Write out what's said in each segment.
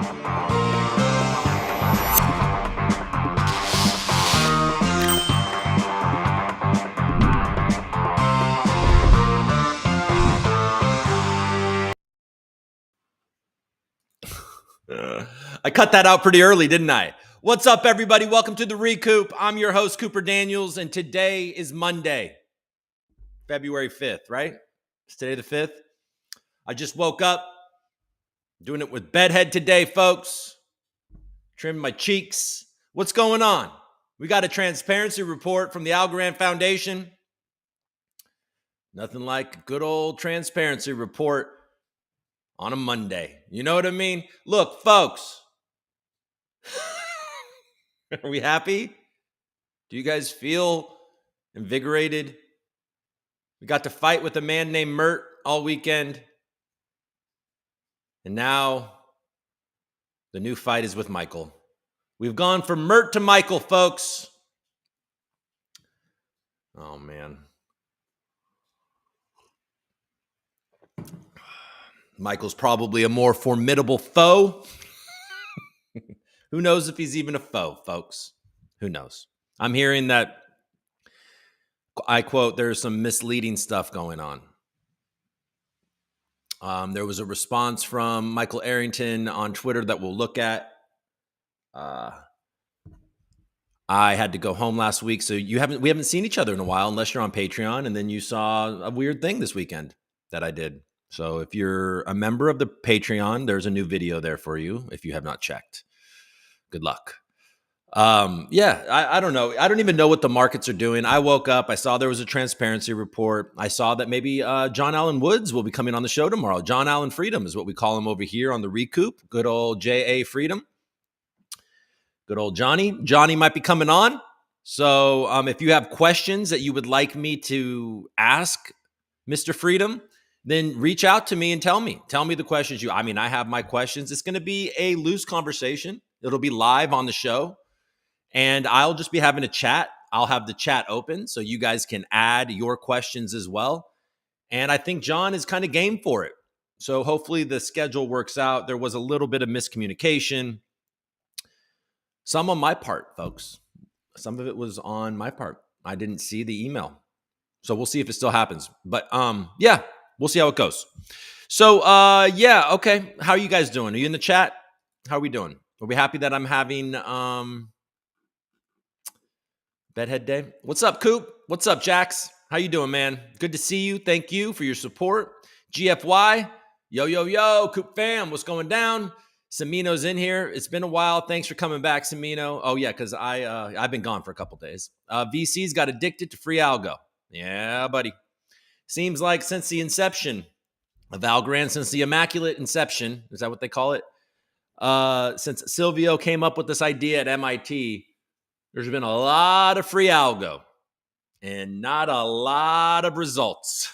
I cut that out pretty early, didn't I? What's up, everybody? Welcome to the ReCoop. I'm your host, Cooper Daniels, and today is Monday, February 5th, right? It's today the 5th. I just woke up, doing it with bedhead today, folks. Trimmed my cheeks. What's going on? We got a transparency report from the Algorand Foundation. Nothing like a good old transparency report on a Monday. You know what I mean? Look, folks. Are we happy? Do you guys feel invigorated? We got to fight with a man named Mert all weekend. And now the new fight is with Michael. We've gone from Mert to Michael, folks. Oh, man. Michael's probably a more formidable foe. Who knows if he's even a foe, folks? Who knows? I'm hearing that, I quote, there's some misleading stuff going on. There was a response from Michael Arrington on Twitter that we'll look at. I had to go home last week, so we haven't seen each other in a while unless you're on Patreon, and then you saw a weird thing this weekend that I did. So if you're a member of the Patreon, there's a new video there for you if you have not checked. Good luck. I don't know. I don't even know what the markets are doing. I woke up, I saw there was a transparency report. I saw that maybe John Allen Woods will be coming on the show tomorrow. John Allen Freedom is what we call him over here on the ReCoop. Good old J.A. Freedom. Good old Johnny. Johnny might be coming on. So if you have questions that you would like me to ask Mr. Freedom, then reach out to me and tell me. Tell me the questions I have my questions. It's going to be a loose conversation. It'll be live on the show. And I'll just be having a chat. I'll have the chat open so you guys can add your questions as well. And I think John is kind of game for it. So hopefully the schedule works out. There was a little bit of miscommunication. Some on my part, folks. Some of it was on my part. I didn't see the email. So we'll see if it still happens. But we'll see how it goes. So okay. How are you guys doing? Are you in the chat? How are we doing? Are we happy that I'm having Bedhead Day? What's up, Coop? What's up, Jax? How you doing, man? Good to see you. Thank you for your support. GFY, yo, Coop fam, what's going down? Semino's in here. It's been a while. Thanks for coming back, Semino. Oh, yeah, because I've been gone for a couple days. VC's got addicted to free algo. Yeah, buddy. Seems like since the inception of Algorand, since the immaculate inception, is that what they call it? Since Silvio came up with this idea at MIT, there's been a lot of free algo and not a lot of results.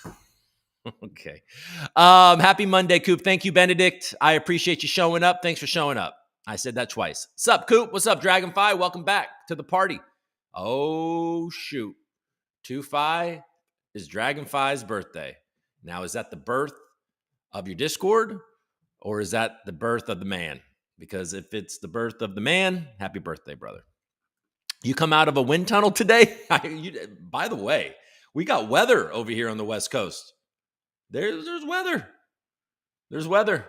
Okay. Happy Monday, Coop. Thank you, Benedict. I appreciate you showing up. Thanks for showing up. I said that twice. Sup, Coop? What's up, Dragonfly? Welcome back to the party. Oh, shoot. 2-5 is Dragonfly's birthday. Now, is that the birth of your Discord or is that the birth of the man? Because if it's the birth of the man, happy birthday, brother. You come out of a wind tunnel today? By the way, we got weather over here on the West Coast. There's weather. There's weather.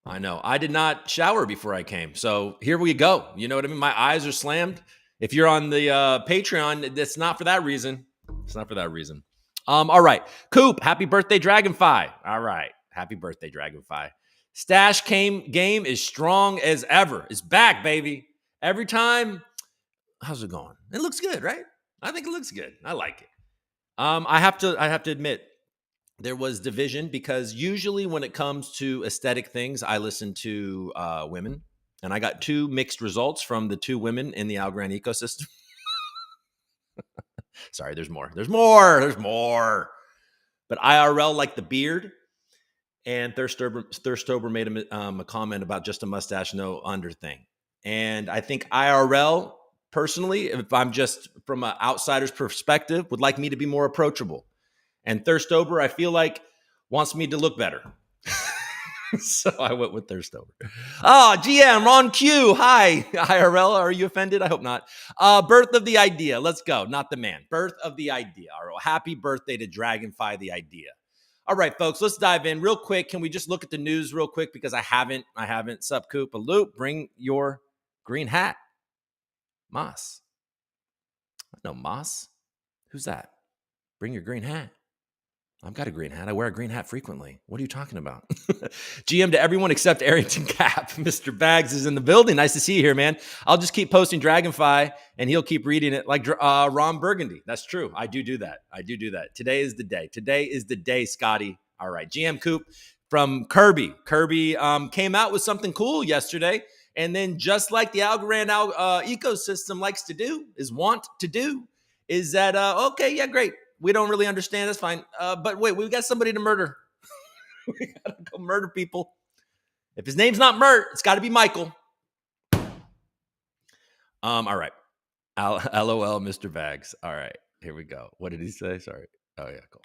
I know. I did not shower before I came. So here we go. You know what I mean? My eyes are slammed. If you're on the Patreon, it's not for that reason. It's not for that reason. All right. Coop, happy birthday, Dragonfly. All right. Happy birthday, Dragonfly. Stash game is strong as ever. It's back, baby. Every time. How's it going? It looks good, right? I think it looks good. I like it. I have to admit, there was division because usually when it comes to aesthetic things, I listen to women, and I got two mixed results from the two women in the Algorand ecosystem. Sorry, there's more. But IRL like the beard, and Thirstober made a comment about just a mustache, no under thing. And I think IRL, personally, if I'm just from an outsider's perspective, would like me to be more approachable. And Thirstober, I feel like, wants me to look better. So I went with thirst over. Oh, GM, Ron Q. Hi, IRL. Are you offended? I hope not. Birth of the idea. Let's go. Not the man. Birth of the idea. All right. Happy birthday to Dragonfly the idea. All right, folks, let's dive in real quick. Can we just look at the news real quick? Because I haven't. Sup, Coop. A loop. Bring your green hat. Moss. No, Moss. Who's that? Bring your green hat. I've got a green hat. I wear a green hat frequently. What are you talking about? GM to everyone except Arrington Cap. Mr. Bags is in the building. Nice to see you here, man. I'll just keep posting Dragonfly, and he'll keep reading it like Ron Burgundy. That's true. I do that. Today is the day. Today is the day, Scotty. All right. GM Coop from Kirby. Kirby came out with something cool yesterday. And then just like the Algorand ecosystem likes to do, is that, okay, yeah, great. We don't really understand. That's fine. But wait, we've got somebody to murder. We got to go murder people. If his name's not Mert, it's got to be Michael. All right. LOL, Mr. Bags. All right. Here we go. What did he say? Sorry. Oh, yeah, cool.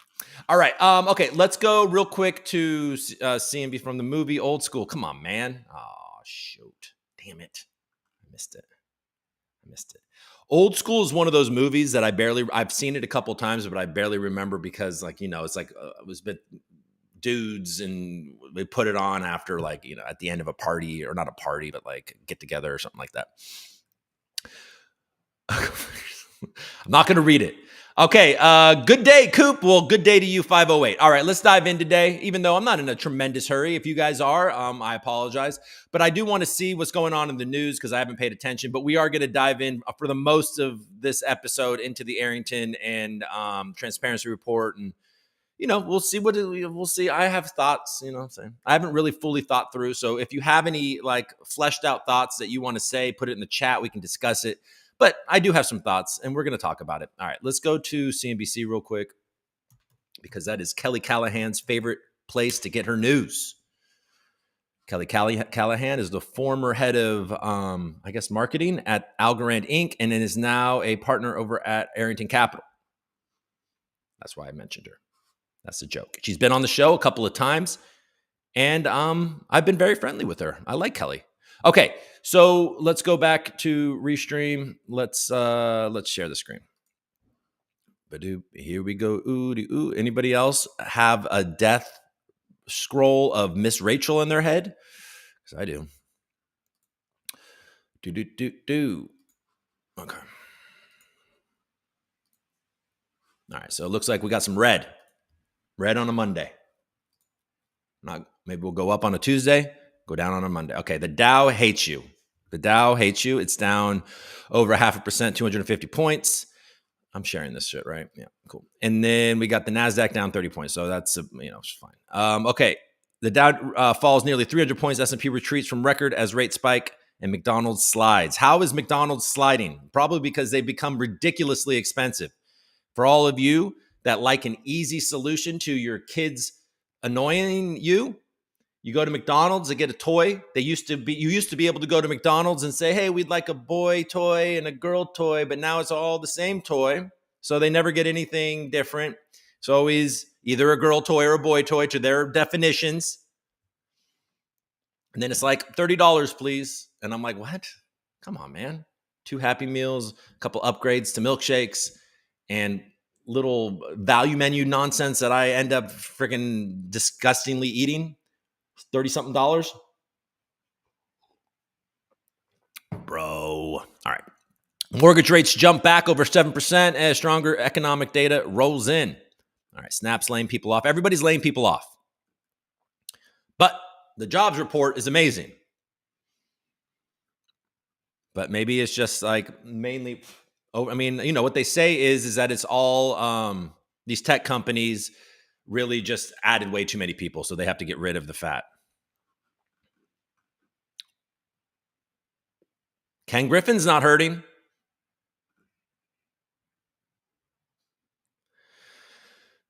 All right. Okay, let's go real quick to CMB from the movie Old School. Come on, man. Oh, shoot. Damn it. I missed it. Old School is one of those movies that I've seen it a couple times, but I barely remember because, like, it's like it was dudes and they put it on after, like, at the end of a party, or not a party, but like get together or something like that. I'm not going to read it. Okay. Good day, Coop. Well, good day to you, 508. All right, let's dive in today. Even though I'm not in a tremendous hurry. If you guys are, I apologize. But I do want to see what's going on in the news because I haven't paid attention. But we are going to dive in for the most of this episode into the Arrington and transparency report. And, we'll see we'll see. I have thoughts, what I'm saying. I haven't really fully thought through. So if you have any like fleshed out thoughts that you want to say, put it in the chat. We can discuss it. But I do have some thoughts, and we're going to talk about it. All right, let's go to CNBC real quick, because that is Kelly Callahan's favorite place to get her news. Kelly Callahan is the former head of, marketing at Algorand Inc., and is now a partner over at Arrington Capital. That's why I mentioned her. That's a joke. She's been on the show a couple of times, and I've been very friendly with her. I like Kelly. Okay, so let's go back to Restream. Let's share the screen. Here we go. Ooh. Anybody else have a death scroll of Miss Rachel in their head? Because I do. Okay. All right, so it looks like we got some red. Red on a Monday. Maybe we'll go up on a Tuesday. Go down on a Monday. Okay, the Dow hates you. It's down over 0.5%, 250 points. I'm sharing this shit, right? Yeah, cool. And then we got the NASDAQ down 30 points. So that's, it's fine. Okay, the Dow falls nearly 300 points. S&P retreats from record as rates spike and McDonald's slides. How is McDonald's sliding? Probably because they've become ridiculously expensive. For all of you that like an easy solution to your kids annoying you, you go to McDonald's and get a toy. You used to be able to go to McDonald's and say, hey, we'd like a boy toy and a girl toy, but now it's all the same toy. So they never get anything different. It's always either a girl toy or a boy toy to their definitions. And then it's like $30, please. And I'm like, what? Come on, man. 2 Happy Meals, a couple upgrades to milkshakes, and little value menu nonsense that I end up freaking disgustingly eating. $30-something. Bro. All right. Mortgage rates jump back over 7% as stronger economic data rolls in. All right. Snap's laying people off. Everybody's laying people off. But the jobs report is amazing. But maybe it's just like mainly, what they say is that it's all these tech companies really just added way too many people, so they have to get rid of the fat. Ken Griffin's not hurting.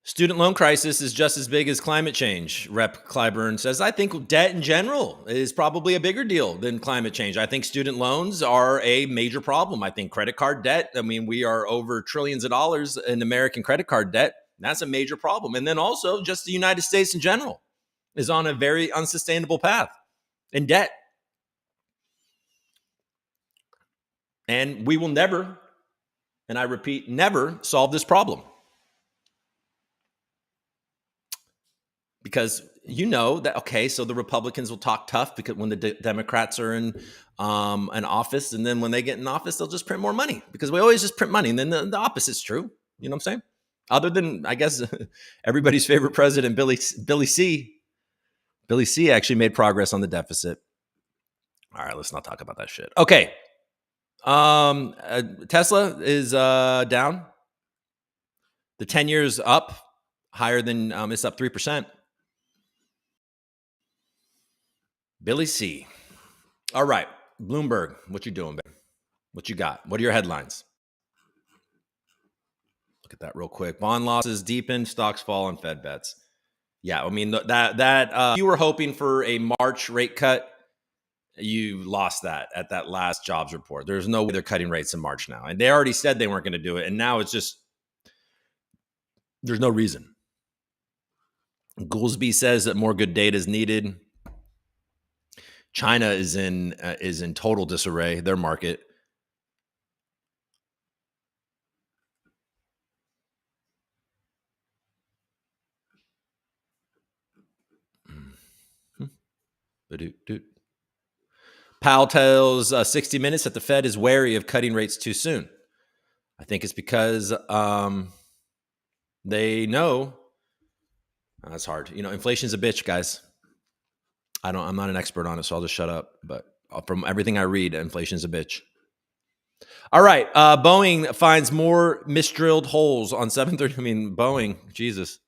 Student loan crisis is just as big as climate change, Rep. Clyburn says. I think debt in general is probably a bigger deal than climate change. I think student loans are a major problem. I think credit card debt, we are over trillions of dollars in American credit card debt. That's a major problem. And then also just the United States in general is on a very unsustainable path in debt. And we will never, and I repeat, never solve this problem. Because you know that, okay, so the Republicans will talk tough because when the Democrats are in an office, and then when they get in office, they'll just print more money because we always just print money. And then the opposite's true. You know what I'm saying? Other than, I guess, everybody's favorite president, Billy C. Billy C. actually made progress on the deficit. All right, let's not talk about that shit. Okay. Tesla is down. The 10 years up, higher than, it's up 3%. Billy C. All right, Bloomberg, what you doing, babe? What you got? What are your headlines? Look at that real quick. Bond losses deepen, stocks fall, and Fed bets. Yeah, I mean that you were hoping for a March rate cut, you lost that at that last jobs report. There's no way they're cutting rates in March now, and they already said they weren't going to do it, and now it's just there's no reason. Goolsbee says that more good data is needed. China is in total disarray, their market. Powell tells 60 Minutes that the Fed is wary of cutting rates too soon. I think it's because they know that's hard. You know, inflation's a bitch, guys. I'm not an expert on it, so I'll just shut up. But from everything I read, inflation's a bitch. All right. Boeing finds more misdrilled holes on 730. I mean, Boeing, Jesus.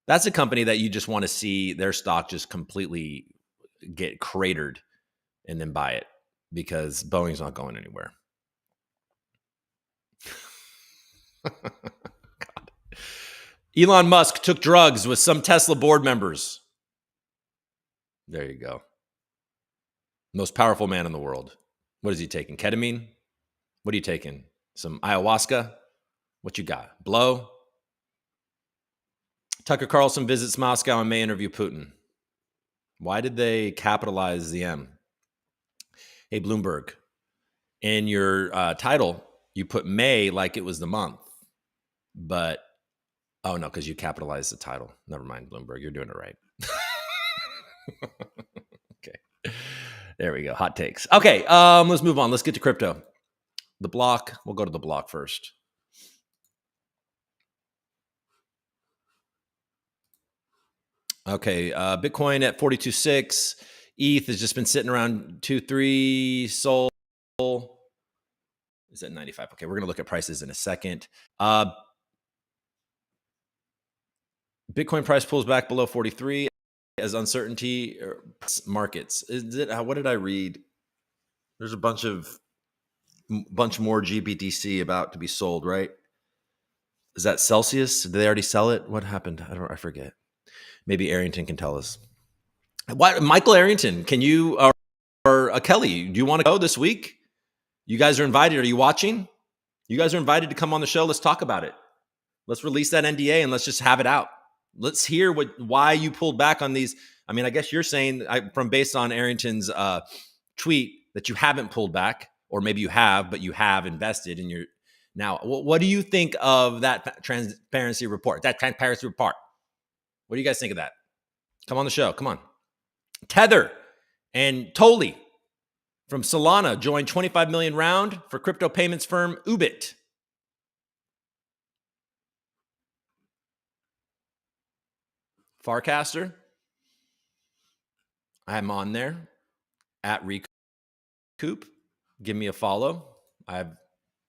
That's a company that you just want to see their stock just completely get cratered and then buy it because Boeing's not going anywhere. God. Elon Musk took drugs with some Tesla board members. There you go. Most powerful man in the world. What is he taking? Ketamine? What are you taking? Some ayahuasca? What you got? Blow? Tucker Carlson visits Moscow and may interview Putin. Why did they capitalize the M? Hey, Bloomberg, in your title, you put May like it was the month. But, oh no, because you capitalized the title. Never mind, Bloomberg. You're doing it right. Okay. There we go. Hot takes. Okay, let's move on. Let's get to crypto. The block. We'll go to the block first. Okay, Bitcoin at 42.6. ETH has just been sitting around 2.3. Sol is at 95. Okay, we're going to look at prices in a second. Bitcoin price pulls back below 43 as uncertainty markets. Is it? What did I read? There's a bunch more GBTC about to be sold, right? Is that Celsius? Did they already sell it? What happened? I forget. Maybe Arrington can tell us. Why, Michael Arrington? Can you or Kelly? Do you want to go this week? You guys are invited. Are you watching? You guys are invited to come on the show. Let's talk about it. Let's release that NDA and let's just have it out. Let's hear why you pulled back on these. I mean, I guess you're saying from based on Arrington's tweet that you haven't pulled back, or maybe you have, but you have invested in your. Now, what do you think of that transparency report? That transparency report. What do you guys think of that? Come on the show. Come on. Tether and Tolly from Solana joined 25 million round for crypto payments firm Ubit. Farcaster. I'm on there at ReCoop. Give me a follow. I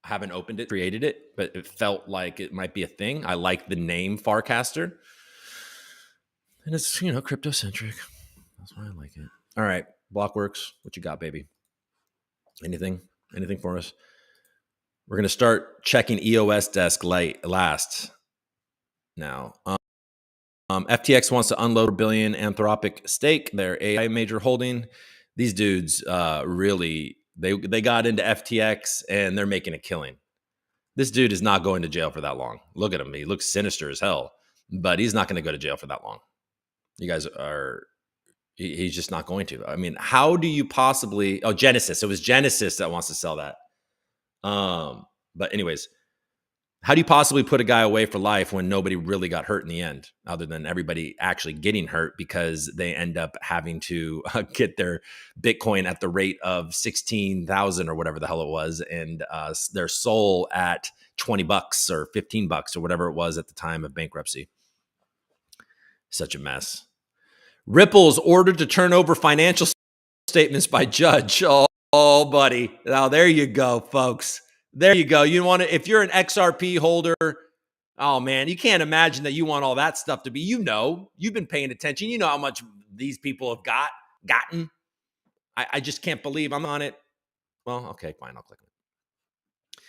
haven't opened it, created it, but it felt like it might be a thing. I like the name Farcaster. And it's, crypto centric. That's why I like it. All right. Blockworks. What you got, baby? Anything for us? We're going to start checking EOS desk last now. FTX wants to unload $1 billion Anthropic stake, their AI major holding. These dudes really, they got into FTX and they're making a killing. This dude is not going to jail for that long. Look at him. He looks sinister as hell, but he's not going to go to jail for that long. You guys are, he's just not going to. I mean, how do you possibly, oh, Genesis. It was Genesis that wants to sell that. But anyways, how do you possibly put a guy away for life when nobody really got hurt in the end, other than everybody actually getting hurt because they end up having to get their Bitcoin at the rate of 16,000 or whatever the hell it was, and their soul at $20 or $15 or whatever it was at the time of bankruptcy. Such a mess. Ripple's ordered to turn over financial statements by judge. Oh, buddy. Now, there you go, folks. There you go. You want to, if you're an XRP holder, oh man, you can't imagine that you want all that stuff to be, you've been paying attention. You know how much these people have gotten. I just can't believe I'm on it. Well, okay, fine. I'll click it.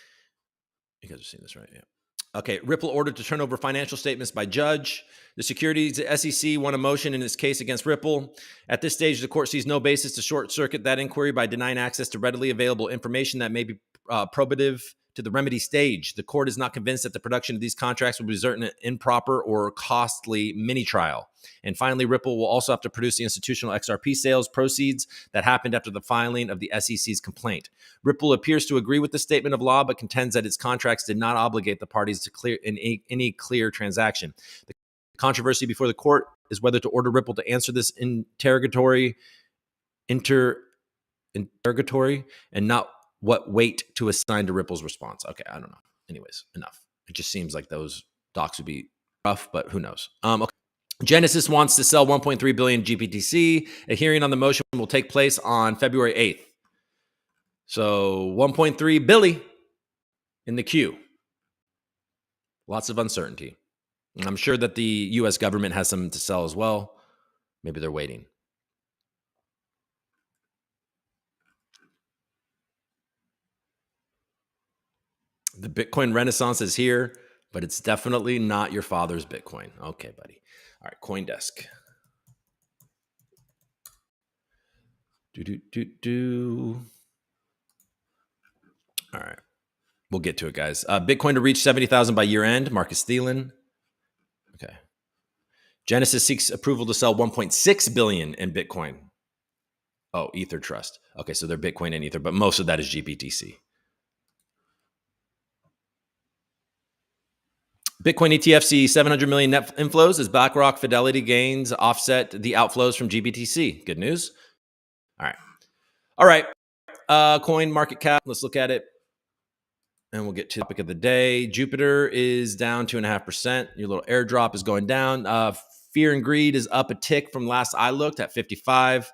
You guys are seeing this, right? Yeah. Okay, Ripple ordered to turn over financial statements by judge. The securities SEC won a motion in its case against Ripple. At this stage, the court sees no basis to short circuit that inquiry by denying access to readily available information that may be probative to the remedy stage. The court is not convinced that the production of these contracts will result in an improper or costly mini trial. And finally, Ripple will also have to produce the institutional XRP sales proceeds that happened after the filing of the SEC's complaint. Ripple appears to agree with the statement of law, but contends that its contracts did not obligate the parties to clear in any clear transaction. The controversy before the court is whether to order Ripple to answer this interrogatory and not what weight to assign to Ripple's response. Okay, I don't know. Anyways, enough. It just seems like those docs would be rough, but who knows? Okay. Genesis wants to sell 1.3 billion GBTC. A hearing on the motion will take place on February 8th. So 1.3 billion in the queue. Lots of uncertainty. And I'm sure that the U.S. government has some to sell as well. Maybe they're waiting. The Bitcoin Renaissance is here, but it's definitely not your father's Bitcoin. Okay, buddy. All right, CoinDesk. All right. We'll get to it, guys. Bitcoin to reach 70,000 by year end. Marcus Thielen. Okay. Genesis seeks approval to sell 1.6 billion in Bitcoin. Oh, Ether Trust. Okay, so they're Bitcoin and Ether, but most of that is GBTC. Bitcoin ETF see 700 million net inflows as BlackRock Fidelity gains offset the outflows from GBTC. Good news. All right. Coin market cap. Let's look at it. And we'll get to the topic of the day. Jupiter is down 2.5%. Your little airdrop is going down. Fear and greed is up a tick from last I looked at 55.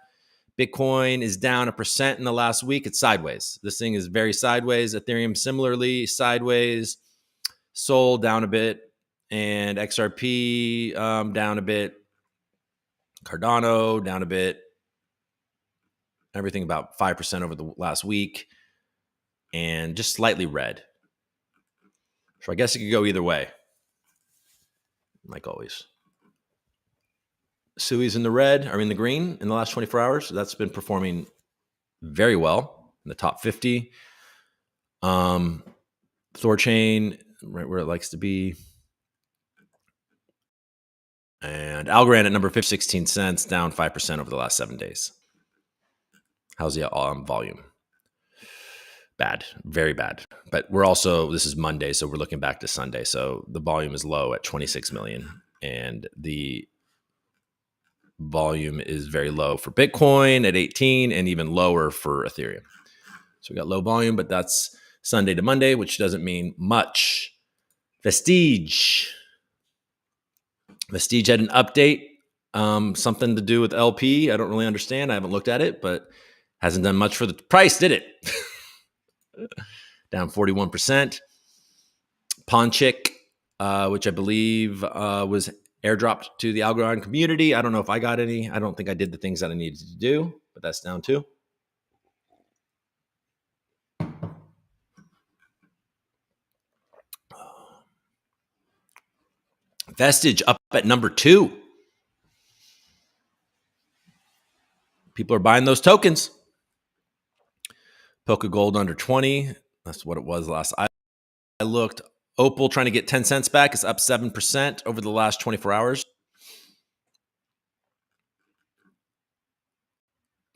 Bitcoin is down 1% in the last week. It's sideways. This thing is very sideways. Ethereum similarly sideways. Sol down a bit. And XRP down a bit. Cardano down a bit. Everything about 5% over the last week. And just slightly red. So I guess it could go either way. Like always. Sui's in the red, or in the green in the last 24 hours. So that's been performing very well in the top 50. Thorchain, right where it likes to be. And Algorand at number 50, 16 cents, down 5% over the last 7 days. How's the volume? Bad, very bad. But we're also, this is Monday, so we're looking back to Sunday. So the volume is low at 26 million. And the volume is very low for Bitcoin at 18 and even lower for Ethereum. So we got low volume, but that's Sunday to Monday, which doesn't mean much. Vestige had an update, something to do with LP. I don't really understand. I haven't looked at it, but hasn't done much for the price, did it? Down 41%. Ponchik, which I believe was airdropped to the Algorand community. I don't know if I got any. I don't think I did the things that I needed to do, but that's down too. Vestige up at number 2. People are buying those tokens. Polka Gold under 20. That's what it was last I looked. Opal trying to get 10 cents back is up 7% over the last 24 hours.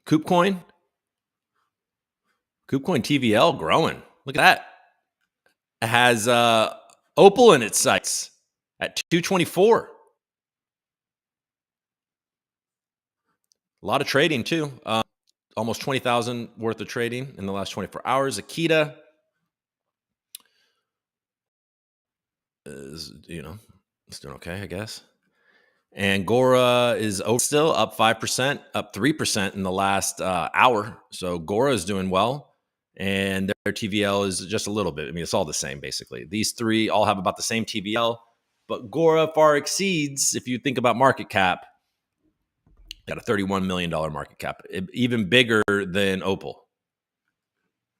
KubeCoin TVL growing. Look at that. It has Opal in its sights at 224. A lot of trading too. Almost 20,000 worth of trading in the last 24 hours. Akita is, it's doing okay, I guess. And GORA is still up 5%, up 3% in the last hour. So GORA is doing well. And their TVL is just a little bit. I mean, it's all the same, basically. These three all have about the same TVL. But GORA far exceeds, if you think about market cap, got a $31 million market cap, even bigger than Opal.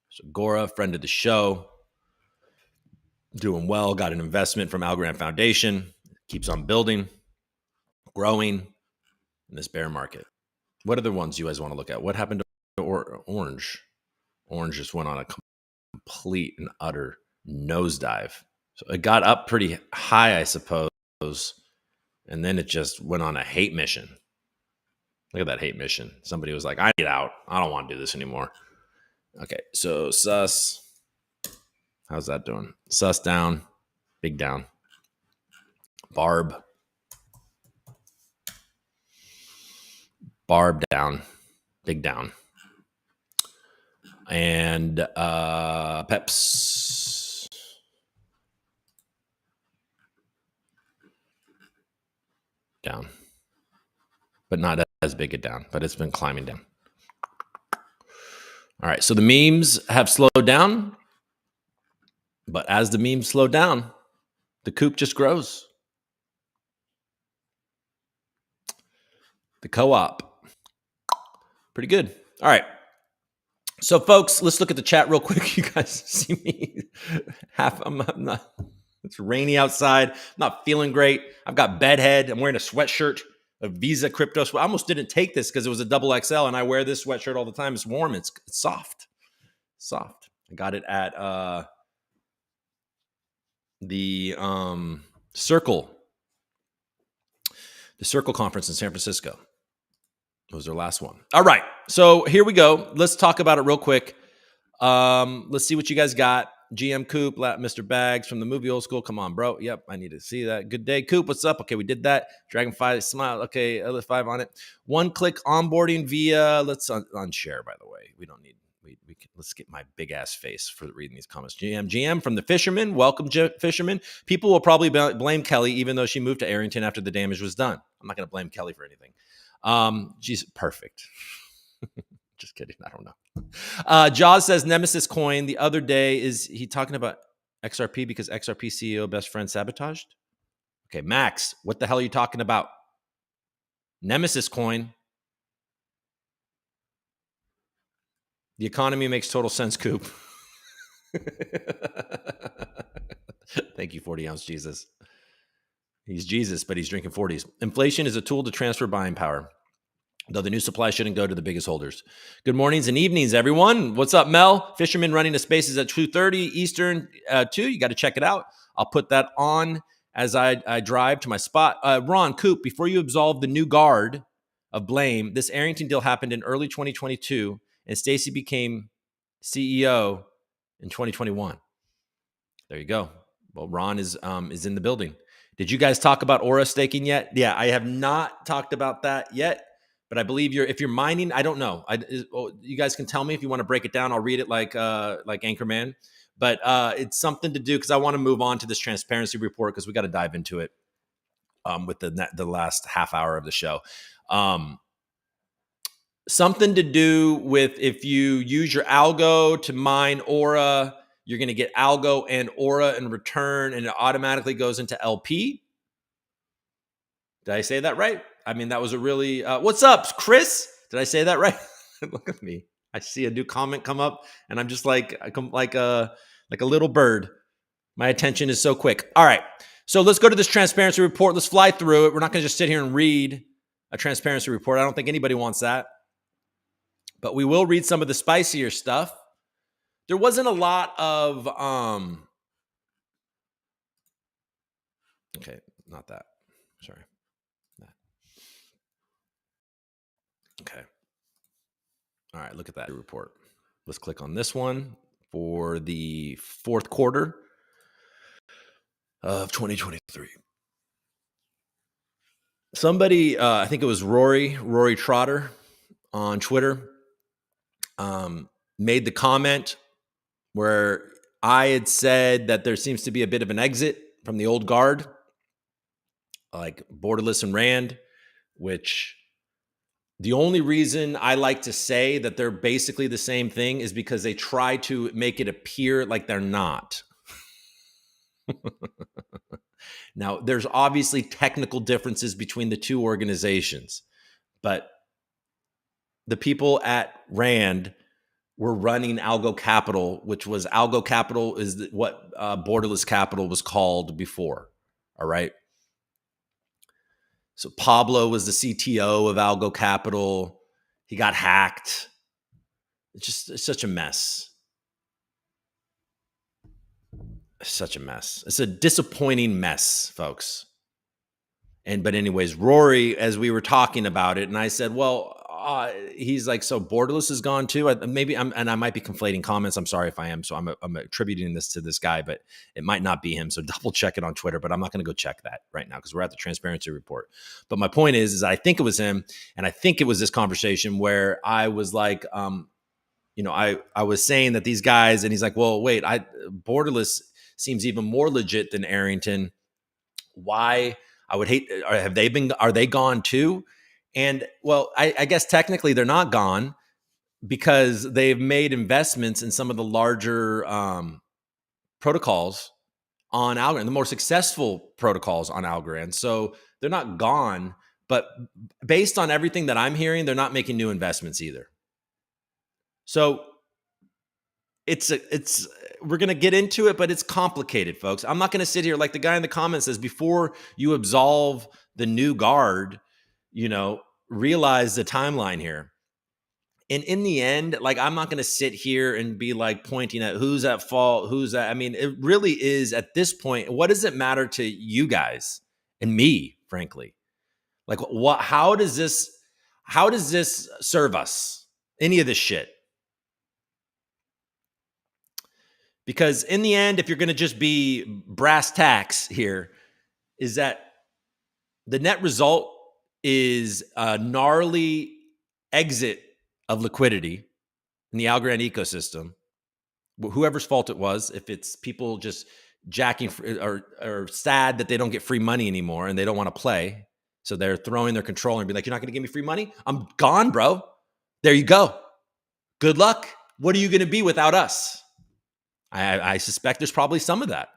So GORA, friend of the show, doing well, got an investment from Algorand Foundation, keeps on building, growing in this bear market. What other ones you guys want to look at? What happened to Orange? Orange just went on a complete and utter nosedive. So it got up pretty high, I suppose, and then it just went on a hate mission. Look at that hate mission. Somebody was like, I need out. I don't want to do this anymore. Okay, so sus. How's that doing? Sus down, big down. Barb down, big down. And Peps down, but not as big a down, but it's been climbing down. All right, so the memes have slowed down, but as the memes slow down, the coop just grows. The co-op, pretty good. All right. So, folks, let's look at the chat real quick. You guys see me I'm not. It's rainy outside. I'm not feeling great. I've got bedhead. I'm wearing a sweatshirt, a Visa crypto. I almost didn't take this because it was a double XL, and I wear this sweatshirt all the time. It's warm. It's soft. Soft. I got it at the Circle conference in San Francisco. It was their last one. All right. So here we go. Let's talk about it real quick. Let's see what you guys got. GM Coop, Mr. Bags from the movie Old School. Come on, bro. Yep, I need to see that. Good day, Coop. What's up? Okay, we did that. Dragonfly Smile. Okay, L5 on it. One-click onboarding via. Let's unshare, by the way. We don't need. We can, let's get my big ass face for reading these comments. GM from the Fisherman. Welcome, Fisherman. People will probably blame Kelly, even though she moved to Arrington after the damage was done. I'm not going to blame Kelly for anything. She's perfect. Just kidding. I don't know. Jaws says Nemesis coin the other day. Is he talking about XRP because XRP CEO best friend sabotaged? Okay, Max, what the hell are you talking about? Nemesis coin. The economy makes total sense, Coop. Thank you, 40 ounce Jesus. He's Jesus, but he's drinking 40s. Inflation is a tool to transfer buying power, though the new supply shouldn't go to the biggest holders. Good mornings and evenings, everyone. What's up, Mel? Fisherman running the spaces at 2:30 Eastern, too. You got to check it out. I'll put that on as I drive to my spot. Ron, Coop, before you absolve the new guard of blame, this Arrington deal happened in early 2022, and Stacy became CEO in 2021. There you go. Well, Ron is in the building. Did you guys talk about Aura staking yet? Yeah, I have not talked about that yet. But I believe if you're mining, I don't know. You guys can tell me if you want to break it down. I'll read it like Anchorman. But it's something to do because I want to move on to this transparency report because we got to dive into it with the last half hour of the show. Something to do with if you use your algo to mine Aura, you're going to get algo and Aura in return, and it automatically goes into LP. Did I say that right? I mean, that was a really, what's up, Chris? Did I say that right? Look at me. I see a new comment come up and I'm just like a little bird. My attention is so quick. All right. So let's go to this transparency report. Let's fly through it. We're not going to just sit here and read a transparency report. I don't think anybody wants that, but we will read some of the spicier stuff. There wasn't a lot of, okay, not that. Sorry. Okay. All right, look at that report. Let's click on this one for the fourth quarter of 2023. Somebody, I think it was Rory Trotter on Twitter, made the comment where I had said that there seems to be a bit of an exit from the old guard, like Borderless and Rand, which the only reason I like to say that they're basically the same thing is because they try to make it appear like they're not. Now, there's obviously technical differences between the two organizations, but the people at Rand were running Algo Capital, which was Algo Capital is what Borderless Capital was called before. All right. So Pablo was the CTO of Algo Capital. He got hacked. It's such a mess. Such a mess. It's a disappointing mess, folks. But anyways, Rory, as we were talking about it, and I said, well, he's like, so Borderless is gone too. And I might be conflating comments. I'm sorry if I am. So I'm attributing this to this guy, but it might not be him. So double check it on Twitter, but I'm not going to go check that right now because we're at the transparency report. But my point is I think it was him. And I think it was this conversation where I was like, I was saying that these guys, and he's like, well, wait, Borderless seems even more legit than Arrington. Why? I would hate, are they gone too? And well, I guess technically they're not gone because they've made investments in some of the larger protocols on Algorand, the more successful protocols on Algorand. So they're not gone, but based on everything that I'm hearing, they're not making new investments either. So we're going to get into it, but it's complicated, folks. I'm not going to sit here like the guy in the comments says, before you absolve the new guard, realize the timeline here. And in the end, like, I'm not going to sit here and be like pointing at who's at fault, who's at, I mean, it really is at this point, what does it matter to you guys and me, frankly? Like, how does this serve us? Any of this shit? Because in the end, if you're going to just be brass tacks here, is that the net result is a gnarly exit of liquidity in the Algorand ecosystem. Whoever's fault it was, if it's people just jacking or sad that they don't get free money anymore and they don't want to play, so they're throwing their controller and be like, you're not going to give me free money? I'm gone, bro. There you go. Good luck. What are you going to be without us? I suspect there's probably some of that.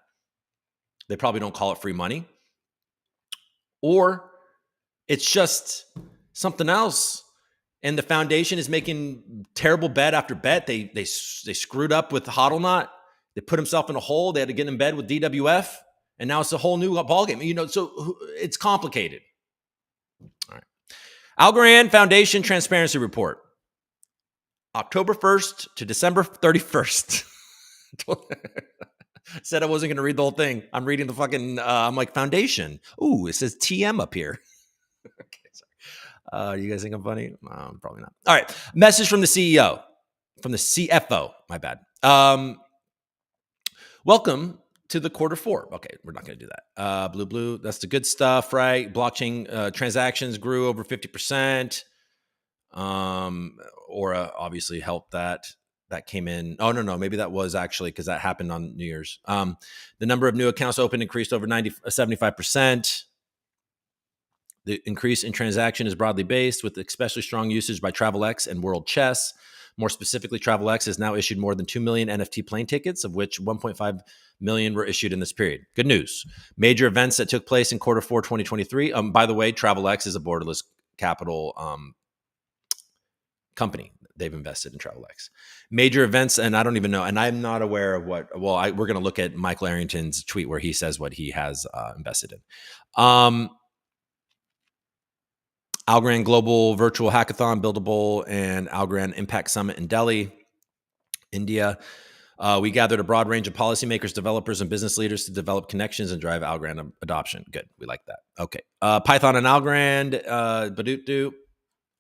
They probably don't call it free money. Or it's just something else. And the foundation is making terrible bet after bet. They screwed up with the HODL. They put himself in a hole. They had to get in bed with DWF. And now it's a whole new ballgame. So it's complicated. All right. Algorand Foundation Transparency Report. October 1st to December 31st. Said I wasn't going to read the whole thing. I'm reading the fucking, I'm like, foundation. Ooh, it says TM up here. Okay, sorry. You guys think I'm funny? Probably not. All right. Message from the CEO, from the CFO. My bad. Welcome to the quarter four. Okay, we're not going to do that. Blue. That's the good stuff, right? Blockchain transactions grew over 50%. Aura obviously helped that. That came in. Oh, no. Maybe that was actually because that happened on New Year's. The number of new accounts opened increased over 75%. The increase in transaction is broadly based with especially strong usage by TravelX and World Chess. More specifically, TravelX has now issued more than 2 million NFT plane tickets, of which 1.5 million were issued in this period. Good news. Major events that took place in quarter four, 2023. By the way, TravelX is a Borderless Capital company. They've invested in TravelX. Major events, and I don't even know, and I'm not aware of what, we're going to look at Michael Arrington's tweet where he says what he has invested in. Algorand Global Virtual Hackathon, Buildable, and Algorand Impact Summit in Delhi, India. We gathered a broad range of policymakers, developers, and business leaders to develop connections and drive Algorand adoption. Good. We like that. Okay. Python and Algorand, Badoo.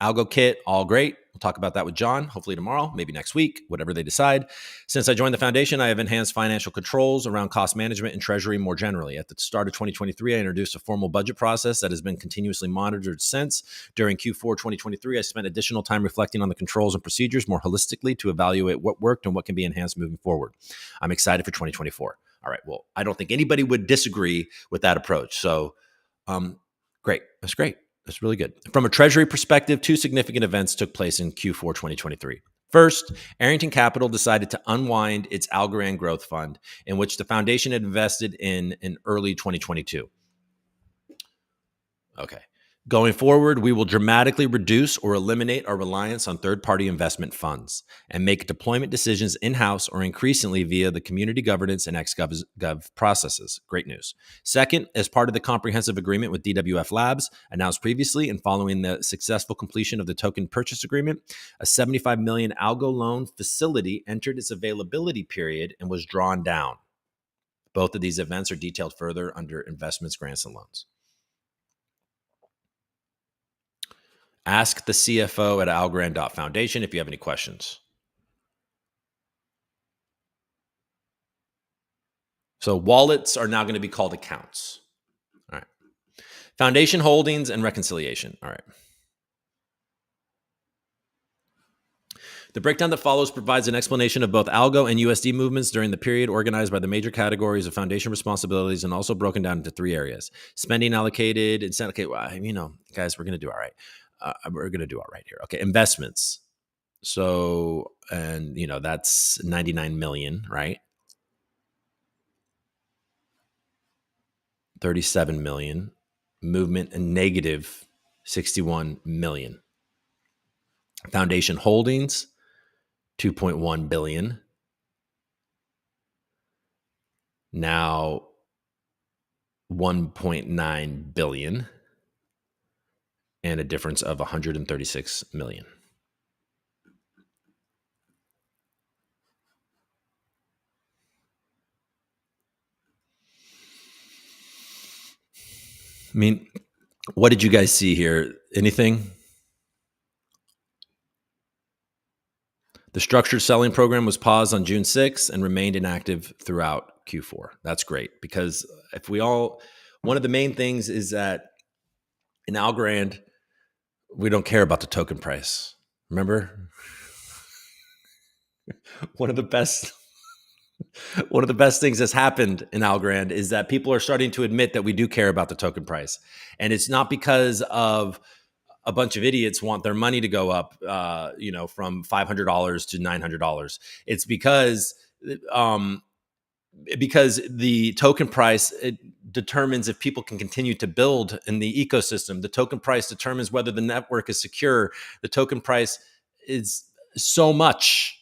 Algo kit, all great. We'll talk about that with John, hopefully tomorrow, maybe next week, whatever they decide. Since I joined the foundation, I have enhanced financial controls around cost management and treasury more generally. At the start of 2023, I introduced a formal budget process that has been continuously monitored since. During Q4 2023, I spent additional time reflecting on the controls and procedures more holistically to evaluate what worked and what can be enhanced moving forward. I'm excited for 2024. All right, well, I don't think anybody would disagree with that approach. So, great. That's great. That's really good. From a treasury perspective, two significant events took place in Q4 2023. First, Arrington Capital decided to unwind its Algorand Growth Fund, in which the foundation had invested in early 2022. Okay. Going forward, we will dramatically reduce or eliminate our reliance on third-party investment funds and make deployment decisions in-house or increasingly via the community governance and XGov processes. Great news. Second, as part of the comprehensive agreement with DWF Labs, announced previously and following the successful completion of the token purchase agreement, a $75 million algo loan facility entered its availability period and was drawn down. Both of these events are detailed further under investments, grants, and loans. Ask the CFO at Algorand Foundation if you have any questions. So wallets are now going to be called accounts. All right. Foundation holdings and reconciliation. All right. The breakdown that follows provides an explanation of both algo and USD movements during the period, organized by the major categories of foundation responsibilities and also broken down into three areas: spending allocated, incentive. Okay, well, guys, we're going to do all right. We're going to do all right here. Okay, investments. So, and that's 99 million, right? 37 million. Movement and negative 61 million. Foundation holdings, 2.1 billion. Now 1.9 billion. And a difference of 136 million. I mean, what did you guys see here? Anything? The structured selling program was paused on June 6th and remained inactive throughout Q4. That's great, because one of the main things is that in Algorand, we don't care about the token price. Remember? One of the best things that's happened in Algorand is that people are starting to admit that we do care about the token price. And it's not because of a bunch of idiots want their money to go up, from $500 to $900. It's because the token price, it determines if people can continue to build in the ecosystem. The token price determines whether the network is secure. The token price is so much.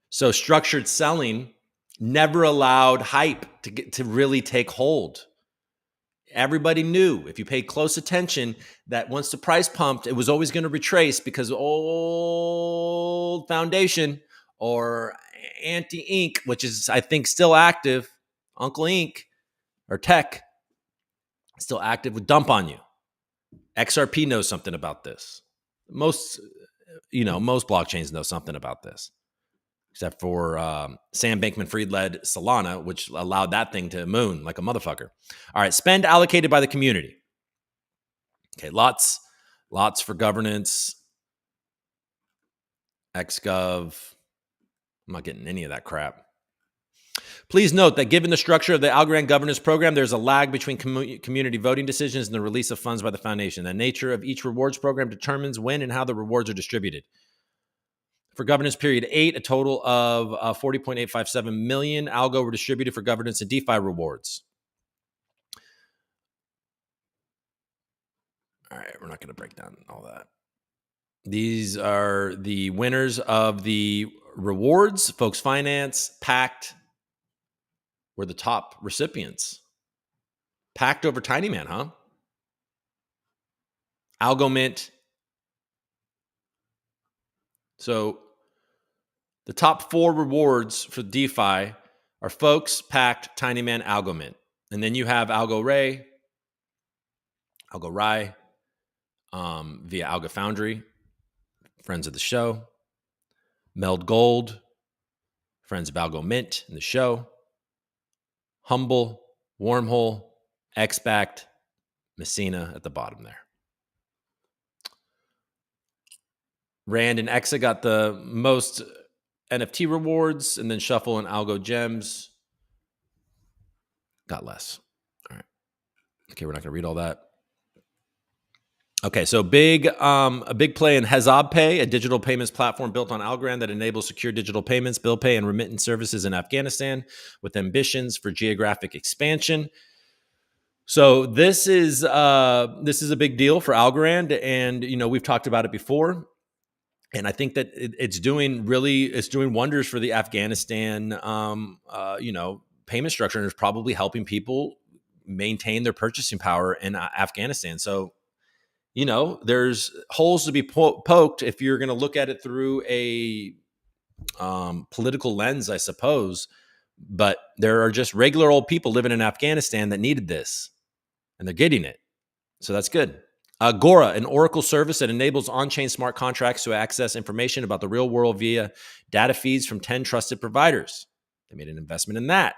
So structured selling never allowed hype to really take hold. Everybody knew, if you paid close attention, that once the price pumped, it was always going to retrace, because old Foundation or Anti-Inc., which is, I think, still active, Uncle Inc. or Tech, still active, would dump on you. XRP knows something about this. Most blockchains know something about this, except for Sam Bankman-Fried led Solana, which allowed that thing to moon like a motherfucker. All right, spend allocated by the community. Okay, lots for governance, XGov. I'm not getting any of that crap. Please note that given the structure of the Algorand governance program, there's a lag between community voting decisions and the release of funds by the foundation. The nature of each rewards program determines when and how the rewards are distributed. For governance period 8, a total of 40.857 million algo were distributed for governance and DeFi rewards. All right, we're not going to break down all that. These are the winners of the rewards. Folks Finance, Pact were the top recipients. Pact over Tiny Man, huh? Algo Mint. So the top 4 rewards for DeFi are Folks, Pact, Tiny Man, Algo Mint. And then you have Algo Ray, via Alga Foundry, friends of the show. Meld Gold, friends of Algo Mint in the show. Humble, Wormhole, XBacked, MESSINA at the bottom there. Rand and EXA got the most NFT rewards, and then Shuffle and Algo Gems got less. All right. Okay, we're not going to read all that. Okay, so a big play in Hezab Pay, a digital payments platform built on Algorand that enables secure digital payments, bill pay, and remittance services in Afghanistan with ambitions for geographic expansion. So this is a big deal for Algorand, and we've talked about it before, and I think that it's doing wonders for the Afghanistan payment structure, and it's probably helping people maintain their purchasing power in Afghanistan. So there's holes to be poked if you're going to look at it through a political lens, I suppose. But there are just regular old people living in Afghanistan that needed this, and they're getting it. So that's good. GORA, an Oracle service that enables on-chain smart contracts to access information about the real world via data feeds from 10 trusted providers. They made an investment in that.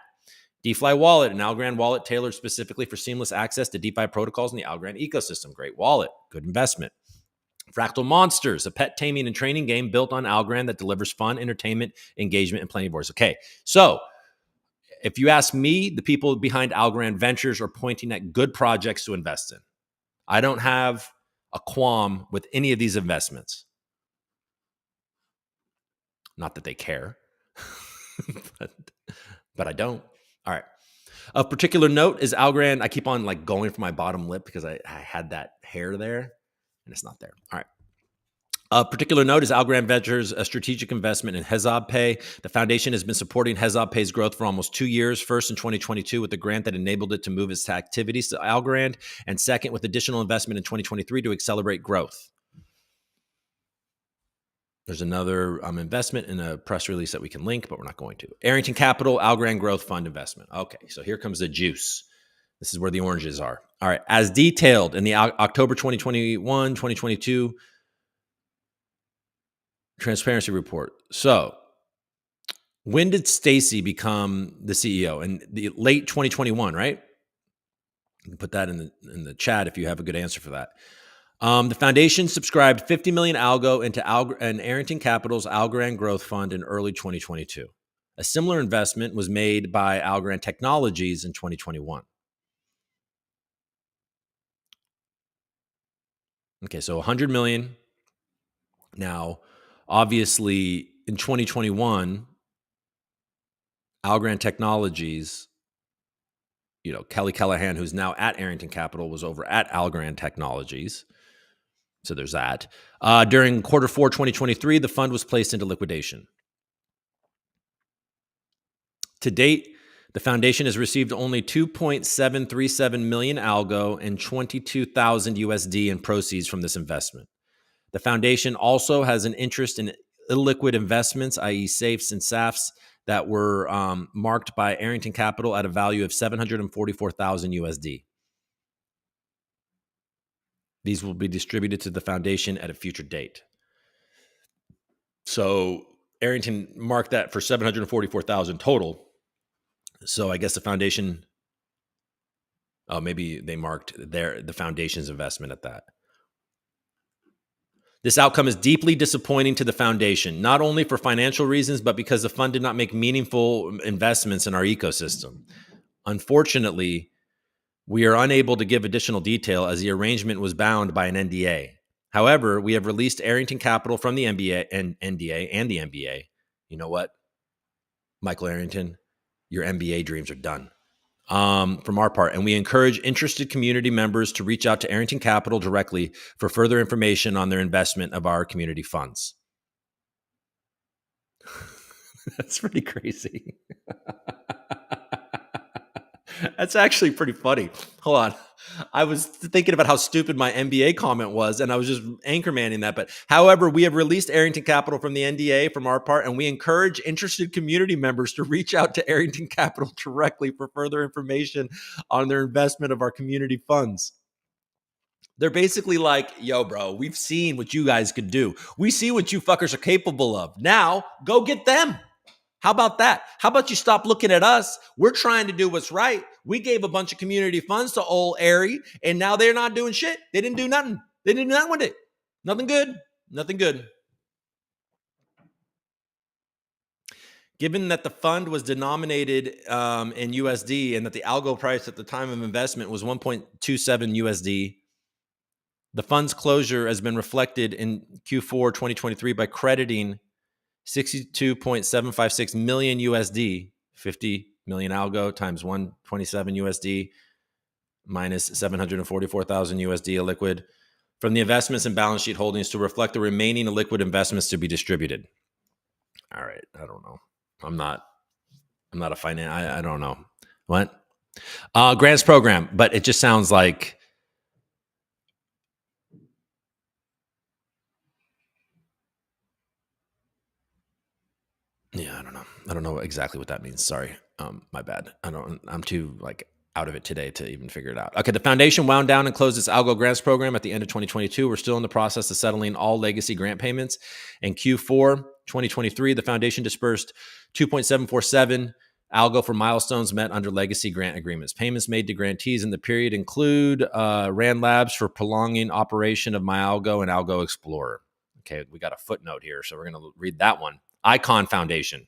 DeFi Wallet, an Algorand wallet tailored specifically for seamless access to DeFi protocols in the Algorand ecosystem. Great wallet. Good investment. Fractal Monsters, a pet taming and training game built on Algorand that delivers fun, entertainment, engagement, and plenty of voice. Okay, so if you ask me, the people behind Algorand Ventures are pointing at good projects to invest in. I don't have a qualm with any of these investments. Not that they care, but I don't. All right. Of particular note is Algorand. I keep on going for my bottom lip because I had that hair there and it's not there. All right. Of particular note is Algorand Ventures, a strategic investment in Hezab Pay. The foundation has been supporting Hezab Pay's growth for almost 2 years, first in 2022 with a grant that enabled it to move its activities to Algorand, and second with additional investment in 2023 to accelerate growth. There's another investment in a press release that we can link, but we're not going to. Arrington Capital, Algorand Growth Fund investment. Okay, so here comes the juice. This is where the oranges are. All right, as detailed in the October 2021, 2022 transparency report. So when did Stacy become the CEO? In the late 2021, right? You can put that in the chat if you have a good answer for that. The foundation subscribed 50 million algo into Arrington Capital's Algorand Growth Fund in early 2022. A similar investment was made by Algorand Technologies in 2021. Okay, so 100 million. Now, obviously, in 2021, Algorand Technologies, Kelly Callahan, who's now at Arrington Capital, was over at Algorand Technologies. So there's that. During quarter 4, 2023, the fund was placed into liquidation. To date, the foundation has received only 2.737 million algo and 22,000 USD in proceeds from this investment. The foundation also has an interest in illiquid investments, i.e. safes and SAFs, that were marked by Arrington Capital at a value of 744,000 USD. These will be distributed to the foundation at a future date. So Arrington marked that for 744,000 total. So I guess the foundation, maybe they marked the foundation's investment at that. This outcome is deeply disappointing to the foundation, not only for financial reasons, but because the fund did not make meaningful investments in our ecosystem. Unfortunately, we are unable to give additional detail as the arrangement was bound by an NDA. However, we have released Arrington Capital from the NDA and the MBA. You know what, Michael Arrington, your MBA dreams are done. From our part, and we encourage interested community members to reach out to Arrington Capital directly for further information on their investment of our community funds. That's pretty crazy. That's actually pretty funny. Hold on. I was thinking about how stupid my MBA comment was, and I was just anchormanning that. But however, we have released Arrington Capital from the NDA from our part, and we encourage interested community members to reach out to Arrington Capital directly for further information on their investment of our community funds. They're basically like, yo, bro, we've seen what you guys could do. We see what you fuckers are capable of. Now, go get them. How about that? How about you stop looking at us? We're trying to do what's right. We gave a bunch of community funds to old Airy, and now they're not doing shit. They didn't do nothing. They didn't do nothing with it. Nothing good. Nothing good. Given that the fund was denominated in USD and that the algo price at the time of investment was 1.27 USD, the fund's closure has been reflected in Q4 2023 by crediting 62.756 million USD, 50 million algo times 127 USD minus 744,000 USD illiquid from the investments and balance sheet holdings to reflect the remaining illiquid investments to be distributed. All right, I don't know. I'm not a finance. I don't know what grants program, but it just sounds like yeah. I don't know exactly what that means. Sorry, my bad. I'm too like out of it today to even figure it out. Okay, the foundation wound down and closed its algo grants program at the end of 2022. We're still in the process of settling all legacy grant payments. In Q4 2023, the foundation dispersed 2.747 algo for milestones met under legacy grant agreements. Payments made to grantees in the period include RAND Labs for prolonging operation of mALGO and Algo Explorer. Okay, we got a footnote here, so we're going to read that one. Icon Foundation.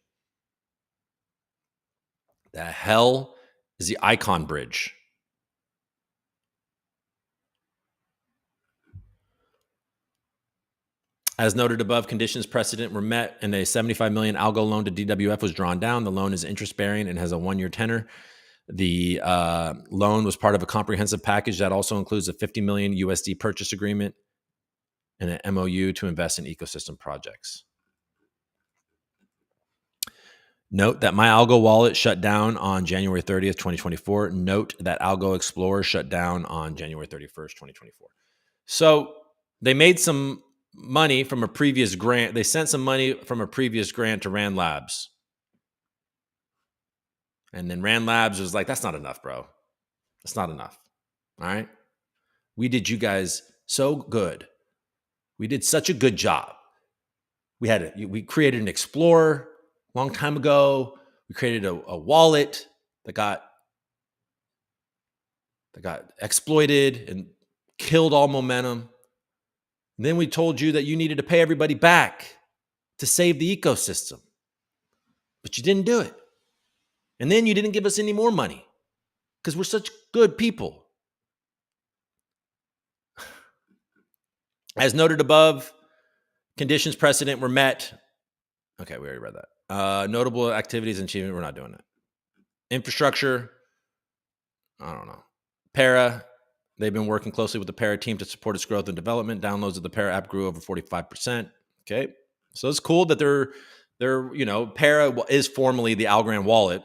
The hell is the Icon Bridge? As noted above, conditions precedent were met and a $75 million algo loan to DWF was drawn down. The loan is interest-bearing and has a one-year tenor. The loan was part of a comprehensive package that also includes a $50 million USD purchase agreement and an MOU to invest in ecosystem projects. Note that mALGO wallet shut down on January 30th, 2024. Note that Algo Explorer shut down on January 31st, 2024. So they made some money from a previous grant. They sent some money from a previous grant to RAND Labs. And then RAND Labs was like, that's not enough, bro. That's not enough. All right. We did you guys so good. We did such a good job. We created an Explorer a long time ago. We created a wallet that got exploited and killed all momentum. And then we told you that you needed to pay everybody back to save the ecosystem. But you didn't do it. And then you didn't give us any more money because we're such good people. As noted above, conditions precedent were met. Okay, we already read that. Notable activities and achievement, we're not doing that. Infrastructure, I don't know. Para, they've been working closely with the Para team to support its growth and development. Downloads of the Para app grew over 45%. Okay, so it's cool that they're Para is formerly the Algorand wallet.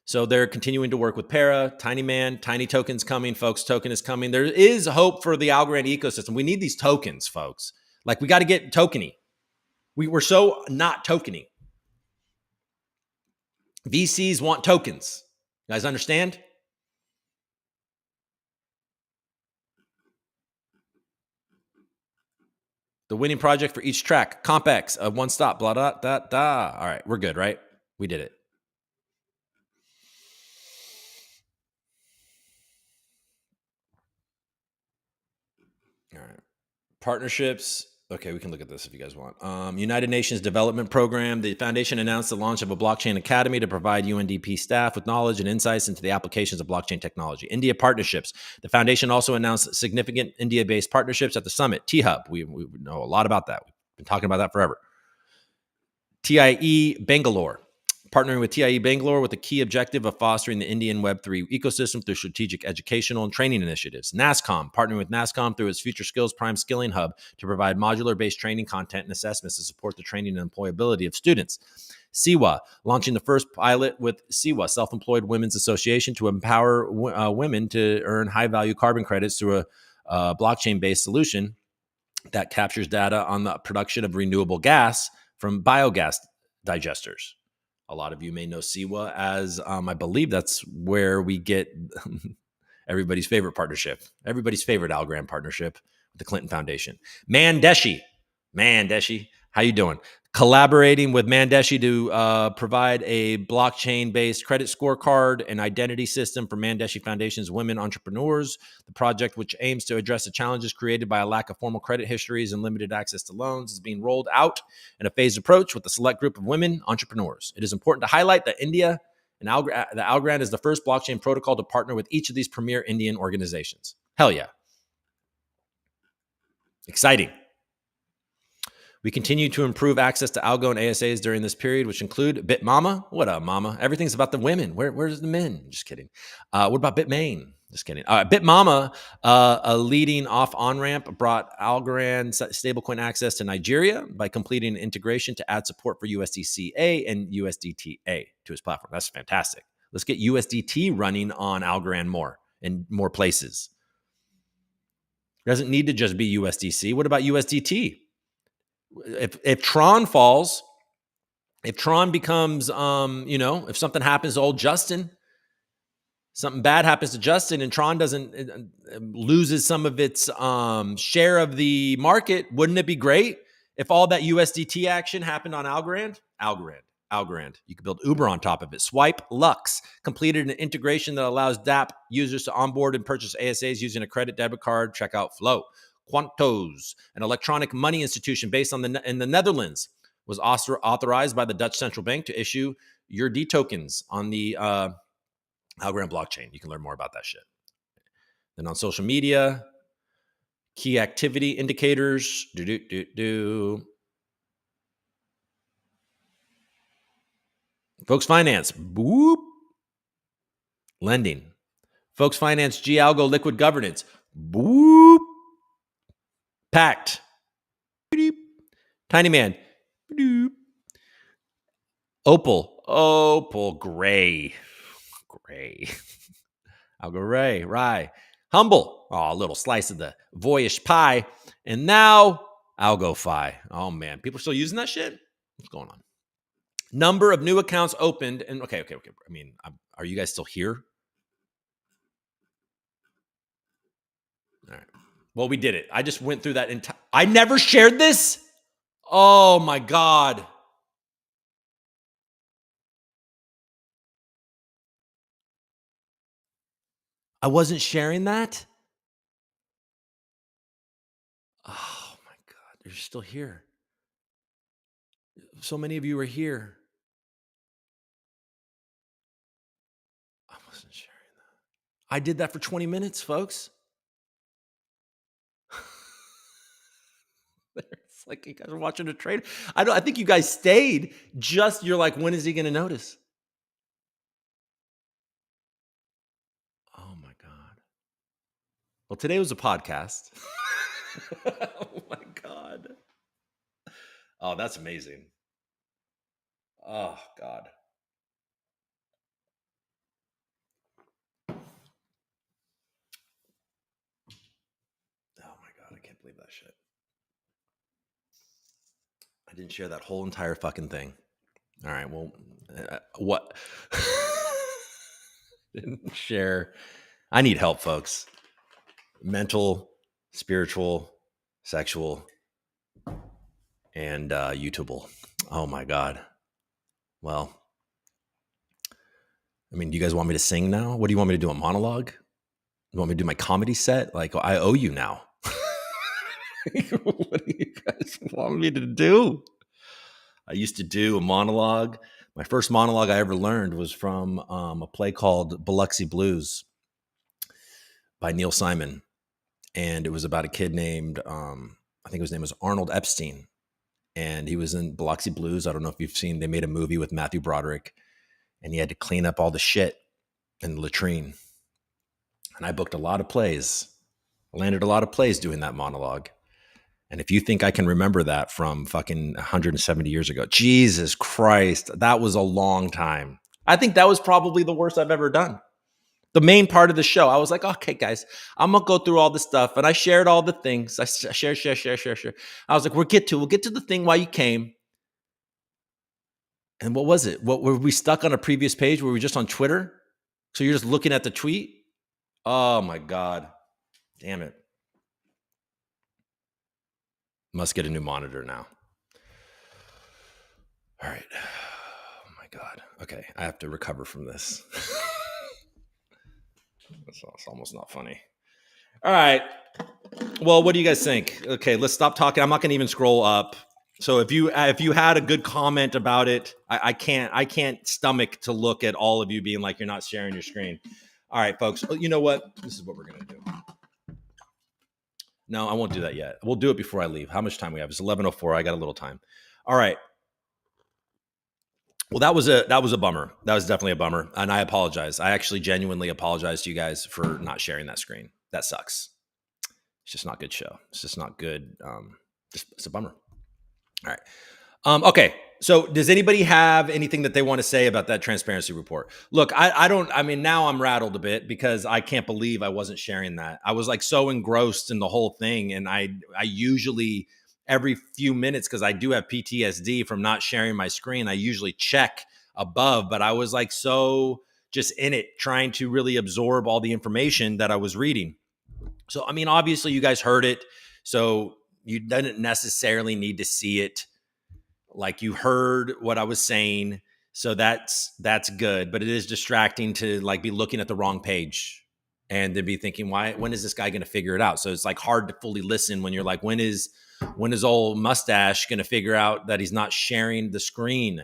So they're continuing to work with Para, Tiny Man, Tiny Token's coming, folks. Token is coming. There is hope for the Algorand ecosystem. We need these tokens, folks. Like we got to get tokeny. We're so not tokeny. VCs want tokens. You guys understand? The winning project for each track, CompX, a one stop, blah, blah, da, da. All right, we're good, right? We did it. All right. Partnerships. Okay, we can look at this if you guys want. United Nations Development Program. The foundation announced the launch of a blockchain academy to provide UNDP staff with knowledge and insights into the applications of blockchain technology. India partnerships. The foundation also announced significant India-based partnerships at the summit. T-Hub. We know a lot about that. We've been talking about that forever. TIE Bangalore. Partnering with TIE Bangalore with the key objective of fostering the Indian Web3 ecosystem through strategic educational and training initiatives. NASCOM, partnering with NASCOM through its Future Skills Prime Skilling Hub to provide modular-based training content and assessments to support the training and employability of students. SIWA, launching the first pilot with SIWA, Self-Employed Women's Association, to empower women to earn high-value carbon credits through a blockchain-based solution that captures data on the production of renewable gas from biogas digesters. A lot of you may know SIWA as, I believe that's where we get everybody's favorite partnership, everybody's favorite Algorand partnership with the Clinton Foundation. Mandeshi, how you doing? Collaborating with Mandeshi to provide a blockchain-based credit scorecard and identity system for Mandeshi Foundation's women entrepreneurs. The project, which aims to address the challenges created by a lack of formal credit histories and limited access to loans, is being rolled out in a phased approach with a select group of women entrepreneurs. It is important to highlight that the Algorand is the first blockchain protocol to partner with each of these premier Indian organizations. Hell yeah. Exciting. We continue to improve access to ALGO and ASAs during this period, which include BitMama. What up, mama? Everything's about the women. Where's the men? Just kidding. What about BitMain? Just kidding. BitMama, a leading off on-ramp, brought Algorand stablecoin access to Nigeria by completing an integration to add support for USDCA and USDTA to its platform. That's fantastic. Let's get USDT running on Algorand more in more places. It doesn't need to just be USDC. What about USDT? If Tron falls, if Tron becomes, if something happens to old Justin, something bad happens to Justin and Tron loses some of its share of the market, wouldn't it be great if all that USDT action happened on Algorand? Algorand. You could build Uber on top of it. Swipe Lux completed an integration that allows DApp users to onboard and purchase ASAs using a credit debit card checkout flow. Quantos, an electronic money institution based in the Netherlands, was authorized by the Dutch Central Bank to issue URD tokens on the Algorand blockchain. You can learn more about that shit. Then on social media, key activity indicators. Folks Finance. Boop. Lending. Folks Finance G-Algo Liquid Governance. Boop. Pact. Tiny Man. Opal Gray. Algo Ray. Rye. Humble. Oh, a little slice of the voyish pie. And now Algo Fi. Oh man, people are still using that shit? What's going on? Number of new accounts opened. And okay. I mean, are you guys still here? All right. Well, we did it. I just went through that entire. I never shared this. Oh my God. I wasn't sharing that. Oh my God. You're still here. So many of you are here. I wasn't sharing that. I did that for 20 minutes, folks. It's like you guys are watching a trade. I think you guys stayed. You're like, when is he going to notice? Oh my God. Well, today was a podcast. Oh my God. Oh, that's amazing. Oh God. Oh my God. I can't believe that shit. I didn't share that whole entire fucking thing. All right. Well, what? Didn't share. I need help, folks. Mental, spiritual, sexual, and YouTubeable. Oh my God. Well, I mean, do you guys want me to sing now? What do you want me to do? A monologue? You want me to do my comedy set? Like, I owe you now. What do you guys want me to do? I used to do a monologue. My first monologue I ever learned was from a play called Biloxi Blues by Neil Simon. And it was about a kid named, I think his name was Arnold Epstein. And he was in Biloxi Blues. I don't know if you've seen, they made a movie with Matthew Broderick. And he had to clean up all the shit in the latrine. And I booked a lot of plays. I landed a lot of plays doing that monologue. And if you think I can remember that from fucking 170 years ago, Jesus Christ, that was a long time. I think that was probably the worst I've ever done. The main part of the show, I was like, okay, guys, I'm going to go through all the stuff. And I shared all the things. I share. I was like, we'll get to the thing why you came. And what was it? What were we stuck on a previous page? Were we just on Twitter? So you're just looking at the tweet? Oh my God. Damn it. Must get a new monitor now. All right. Oh my God. Okay. I have to recover from this. It's almost not funny. All right. Well, what do you guys think? Okay, let's stop talking. I'm not going to even scroll up. So if you had a good comment about it, I can't stomach to look at all of you being like you're not sharing your screen. All right, folks. You know what? This is what we're gonna do. No, I won't do that yet. We'll do it before I leave. How much time we have? It's 11:04. I got a little time. All right. Well, that was a bummer. That was definitely a bummer, and I apologize. I actually genuinely apologize to you guys for not sharing that screen. That sucks. It's just not good show. It's just not good. It's a bummer. All right. Okay. So does anybody have anything that they want to say about that transparency report? Look, I don't, I mean, now I'm rattled a bit because I can't believe I wasn't sharing that. I was like so engrossed in the whole thing. And I usually every few minutes, cause I do have PTSD from not sharing my screen, I usually check above, but I was like so just in it trying to really absorb all the information that I was reading. So, I mean, obviously you guys heard it. So you didn't necessarily need to see it. Like you heard what I was saying. So that's good, but it is distracting to like be looking at the wrong page and to be thinking, when is this guy going to figure it out? So it's like hard to fully listen when you're like, when is old mustache going to figure out that he's not sharing the screen?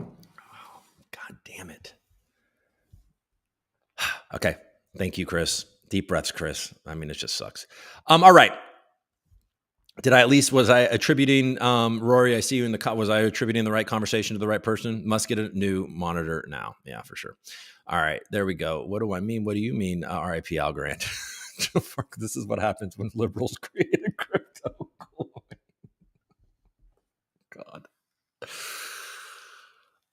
God damn it. Okay. Thank you, Chris. Deep breaths, Chris. I mean, it just sucks. All right. Was I attributing, Rory, I see you in the, was I attributing the right conversation to the right person? Must get a new monitor now. Yeah, for sure. All right, there we go. What do I mean? What do you mean? RIP Algorand. This is what happens when liberals create a crypto coin. God.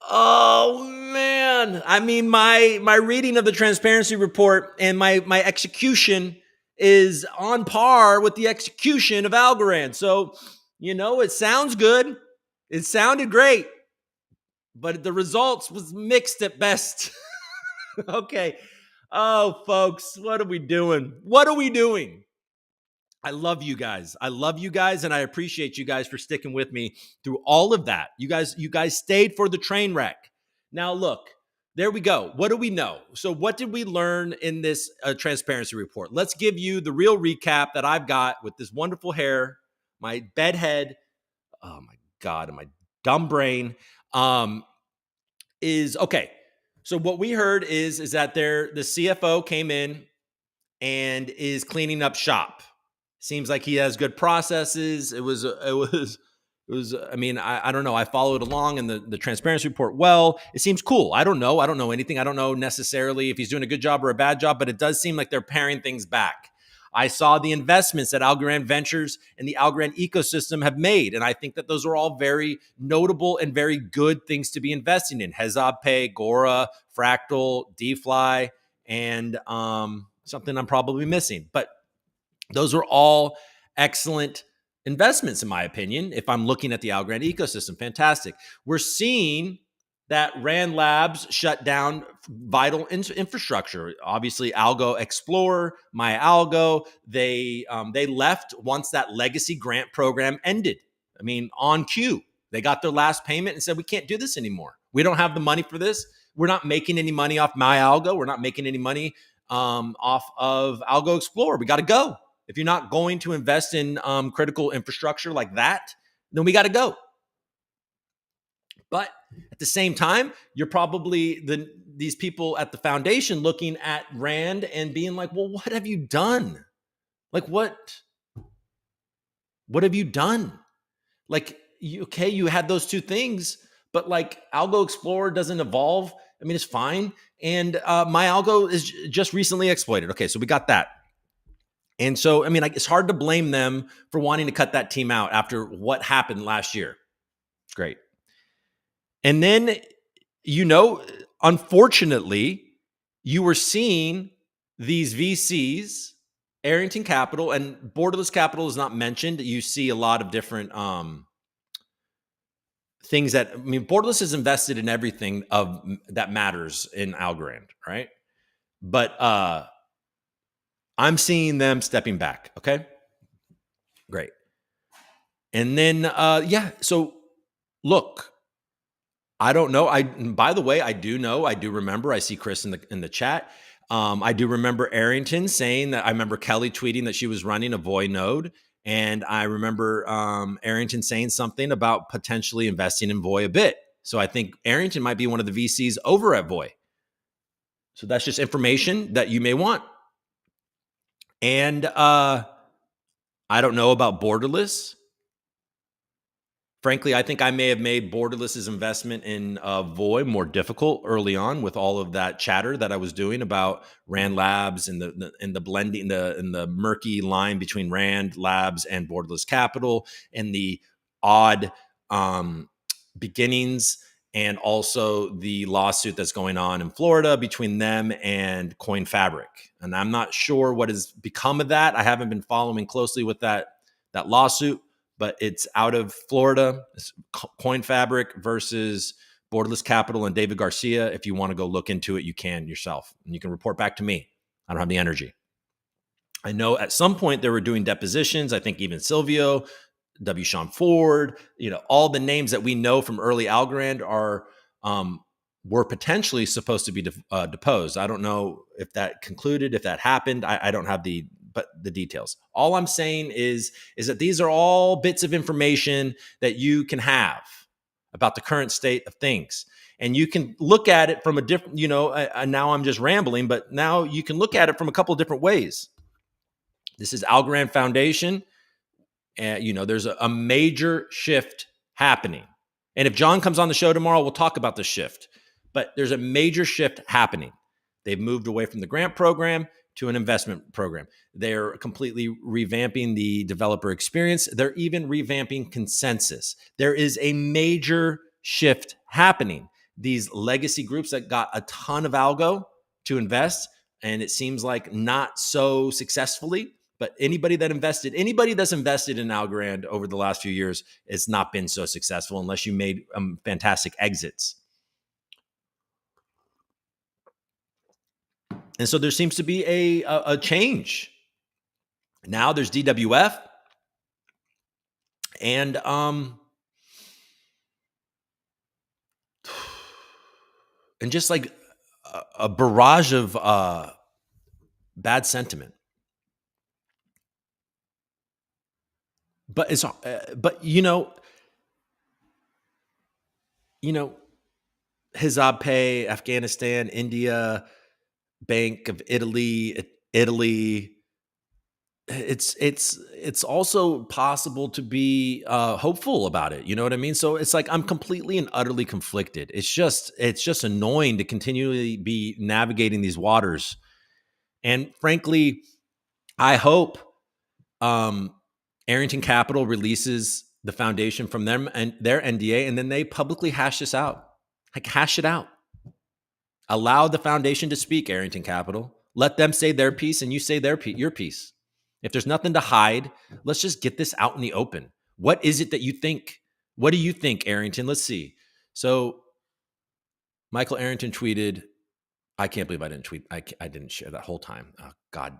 Oh man. I mean, my reading of the transparency report and my execution is on par with the execution of Algorand. So, it sounds good. It sounded great, but the results was mixed at best. Okay. Oh, folks, what are we doing? What are we doing? I love you guys. I love you guys, and I appreciate you guys for sticking with me through all of that. You guys stayed for the train wreck. Now, look, there we go. What do we know? So, what did we learn in this transparency report? Let's give you the real recap that I've got with this wonderful hair, my bedhead. Oh my God, and my dumb brain. Is okay. So, what we heard is that the CFO came in and is cleaning up shop. Seems like he has good processes. It was. I mean, I don't know. I followed along in the transparency report. Well, it seems cool. I don't know. I don't know anything. I don't know necessarily if he's doing a good job or a bad job, but it does seem like they're paring things back. I saw the investments that Algorand Ventures and the Algorand ecosystem have made, and I think that those are all very notable and very good things to be investing in. Hezab Pay, GORA, Fractal, DFly, and something I'm probably missing. But those are all excellent investments, in my opinion. If I'm looking at the Algorand ecosystem, fantastic. We're seeing that Rand Labs shut down vital infrastructure. Obviously, Algo Explorer, mALGO, they left once that legacy grant program ended. I mean, on cue. They got their last payment and said, we can't do this anymore. We don't have the money for this. We're not making any money off mALGO. We're not making any money off of Algo Explorer. We got to go. If you're not going to invest in critical infrastructure like that, then we got to go. But at the same time, you're probably these people at the foundation looking at Rand and being like, well, what have you done? Like, what have you done? Like, you had those two things, but like Algo Explorer doesn't evolve. I mean, it's fine. And mALGO is just recently exploited. Okay, so we got that. And so, I mean, it's hard to blame them for wanting to cut that team out after what happened last year. It's great. And then, unfortunately, you were seeing these VCs, Arrington Capital, and Borderless Capital is not mentioned. You see a lot of different things that, I mean, Borderless is invested in everything that matters in Algorand, right? But I'm seeing them stepping back. Okay, great. And then yeah, so look, I don't know. By the way, I do remember. I see Chris in the chat. I do remember Arrington saying that. I remember Kelly tweeting that she was running a Voy node, and I remember Arrington saying something about potentially investing in Voy a bit. So I think Arrington might be one of the VCs over at Voy. So that's just information that you may want. And I don't know about Borderless. Frankly, I think I may have made Borderless's investment in Voy more difficult early on with all of that chatter that I was doing about Rand Labs and the blending, and the murky line between Rand Labs and Borderless Capital, and the odd beginnings, and also the lawsuit that's going on in Florida between them and Coin Fabric. And I'm not sure what has become of that. I haven't been following closely with that lawsuit, but it's out of Florida. It's Coin Fabric versus Borderless Capital and David Garcia. If you want to go look into it, you can yourself, and you can report back to me. I don't have the energy. I know at some point they were doing depositions. I think even Silvio, W. Sean Ford, all the names that we know from early Algorand were potentially supposed to be deposed. I don't know if that concluded, if that happened. I don't have the details. All I'm saying is that these are all bits of information that you can have about the current state of things. And you can look at it from a different, now I'm just rambling, but now you can look at it from a couple of different ways. This is Algorand Foundation. And, there's a major shift happening. And if John comes on the show tomorrow, we'll talk about the shift. But there's a major shift happening. They've moved away from the grant program to an investment program. They're completely revamping the developer experience. They're even revamping consensus. There is a major shift happening. These legacy groups that got a ton of algo to invest, and it seems like not so successfully, but anybody that's invested in Algorand over the last few years has not been so successful unless you made fantastic exits. And so there seems to be a change. Now there's DWF and just like a barrage of bad sentiment. But it's Hizab Pay, Afghanistan, India, Bank of Italy. It's also possible to be hopeful about it. You know what I mean? So it's like I'm completely and utterly conflicted. It's just annoying to continually be navigating these waters. And frankly, I hope Arrington Capital releases the foundation from them and their NDA, and then they publicly hash this out. Like, hash it out. Allow the foundation to speak, Arrington Capital. Let them say their piece and you say your piece. If there's nothing to hide, let's just get this out in the open. What is it that you think? What do you think, Arrington? Let's see. So Michael Arrington tweeted, I can't believe I didn't tweet. I didn't share that whole time. Oh, God.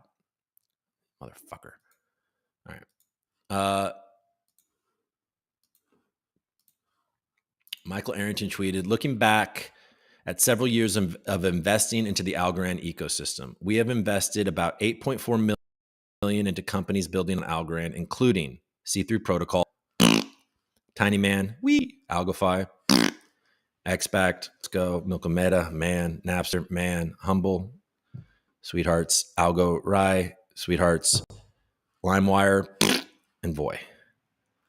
Motherfucker. All right. Michael Arrington tweeted, looking back at several years of investing into the Algorand ecosystem, we have invested about 8.4 million into companies building on Algorand, including C3 Protocol, Tiny Man, AlgoFi, XBacked, Let's Go, Milkometa, Man, Napster, Man, Humble, Sweethearts, Algo, Rye, Sweethearts, LimeWire, and Voy.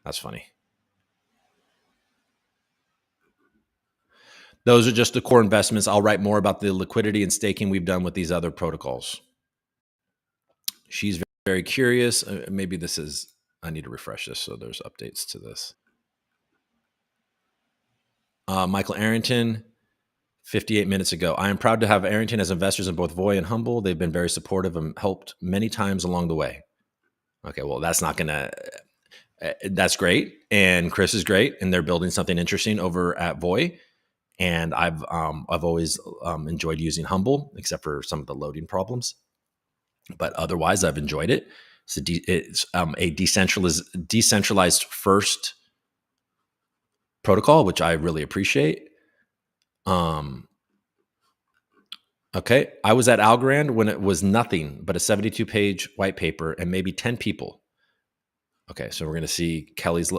That's funny. Those are just the core investments. I'll write more about the liquidity and staking we've done with these other protocols. She's very curious. Maybe I need to refresh this so there's updates to this. Michael Arrington, 58 minutes ago. I am proud to have Arrington as investors in both Voy and Humble. They've been very supportive and helped many times along the way. Okay, well, that's not going to... That's great. And Chris is great. And they're building something interesting over at Voy. And I've always enjoyed using Humble, except for some of the loading problems. But otherwise, I've enjoyed it. It's a decentralized first protocol, which I really appreciate. Okay, I was at Algorand when it was nothing but a 72-page white paper and maybe 10 people. Okay, so we're going to see Kelly's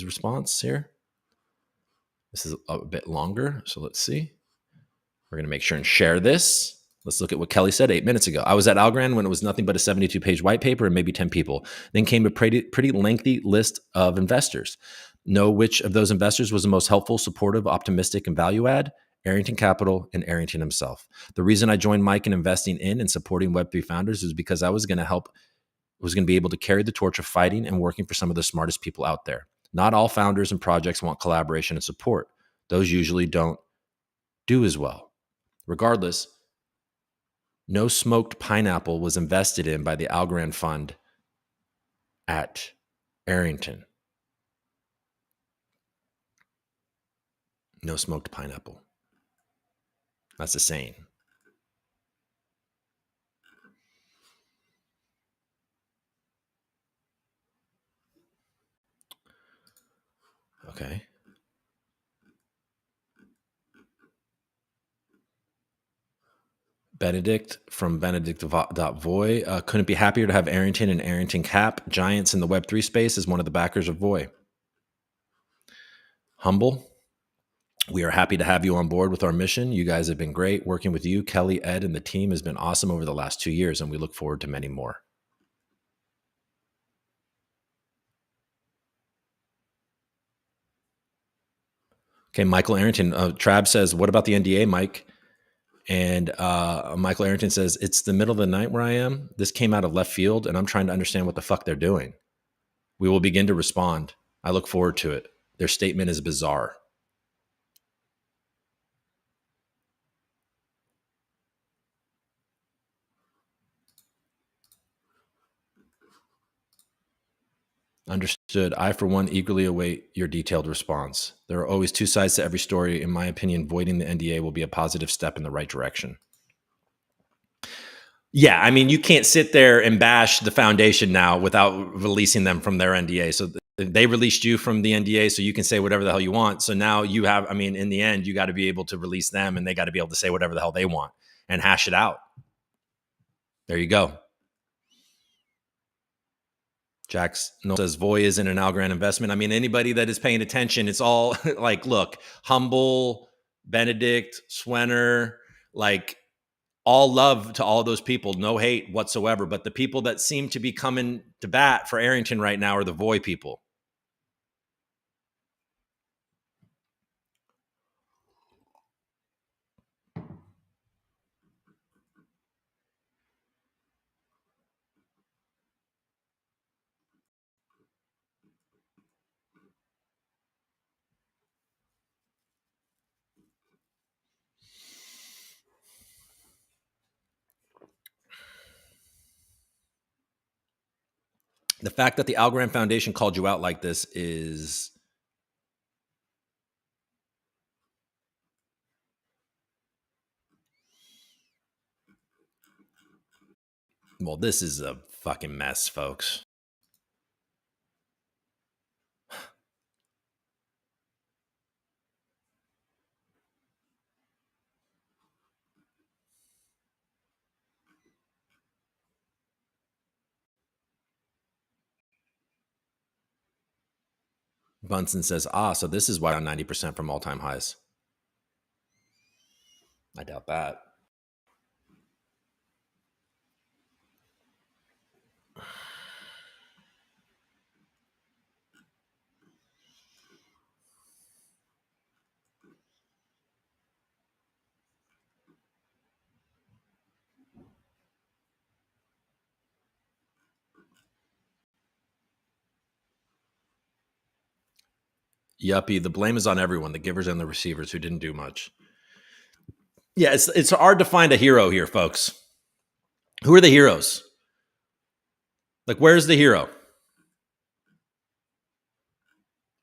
response here. This is a bit longer, so let's see. We're going to make sure and share this. Let's look at what Kelly said 8 minutes ago. I was at Algorand when it was nothing but a 72-page white paper and maybe 10 people. Then came a pretty lengthy list of investors. Know which of those investors was the most helpful, supportive, optimistic, and value add? Arrington Capital and Arrington himself. The reason I joined Mike in investing in and supporting Web3 founders is because I was going to be able to carry the torch of fighting and working for some of the smartest people out there. Not all founders and projects want collaboration and support. Those usually don't do as well. Regardless, No Smoked Pineapple was invested in by the Algorand Fund at Arrington. No Smoked Pineapple. That's a saying. Okay. Benedict from Benedict.Voy. Couldn't be happier to have Arrington and Arrington Cap, giants in the Web3 space, as one of the backers of Voy. Humble. We are happy to have you on board with our mission. You guys have been great. Working with you, Kelly, Ed, and the team has been awesome over the last 2 years, and we look forward to many more. Okay, Michael Arrington. Trab says, what about the NDA, Mike? And Michael Arrington says, it's the middle of the night where I am. This came out of left field, and I'm trying to understand what the fuck they're doing. We will begin to respond. I look forward to it. Their statement is bizarre. Understood. I, for one, eagerly await your detailed response. There are always two sides to every story. In my opinion, voiding the NDA will be a positive step in the right direction. Yeah, I mean, you can't sit there and bash the foundation now without releasing them from their NDA. So they released you from the NDA, so you can say whatever the hell you want. So now you have, I mean, in the end, you got to be able to release them, and they got to be able to say whatever the hell they want and hash it out. There you go. Jax says Voy isn't an Algorand investment. I mean, anybody that is paying attention, it's all like, look, Humble, Benedict, Swenner, like all love to all those people, no hate whatsoever. But the people that seem to be coming to bat for Arrington right now are the Voy people. The fact that the Algorand Foundation called you out like this is well, this is a fucking mess, folks. Bunsen says, so this is why I'm 90% from all-time highs. I doubt that. Yuppie, the blame is on everyone, the givers and the receivers who didn't do much. Yeah, it's hard to find a hero here, folks. Who are the heroes? Like, where's the hero?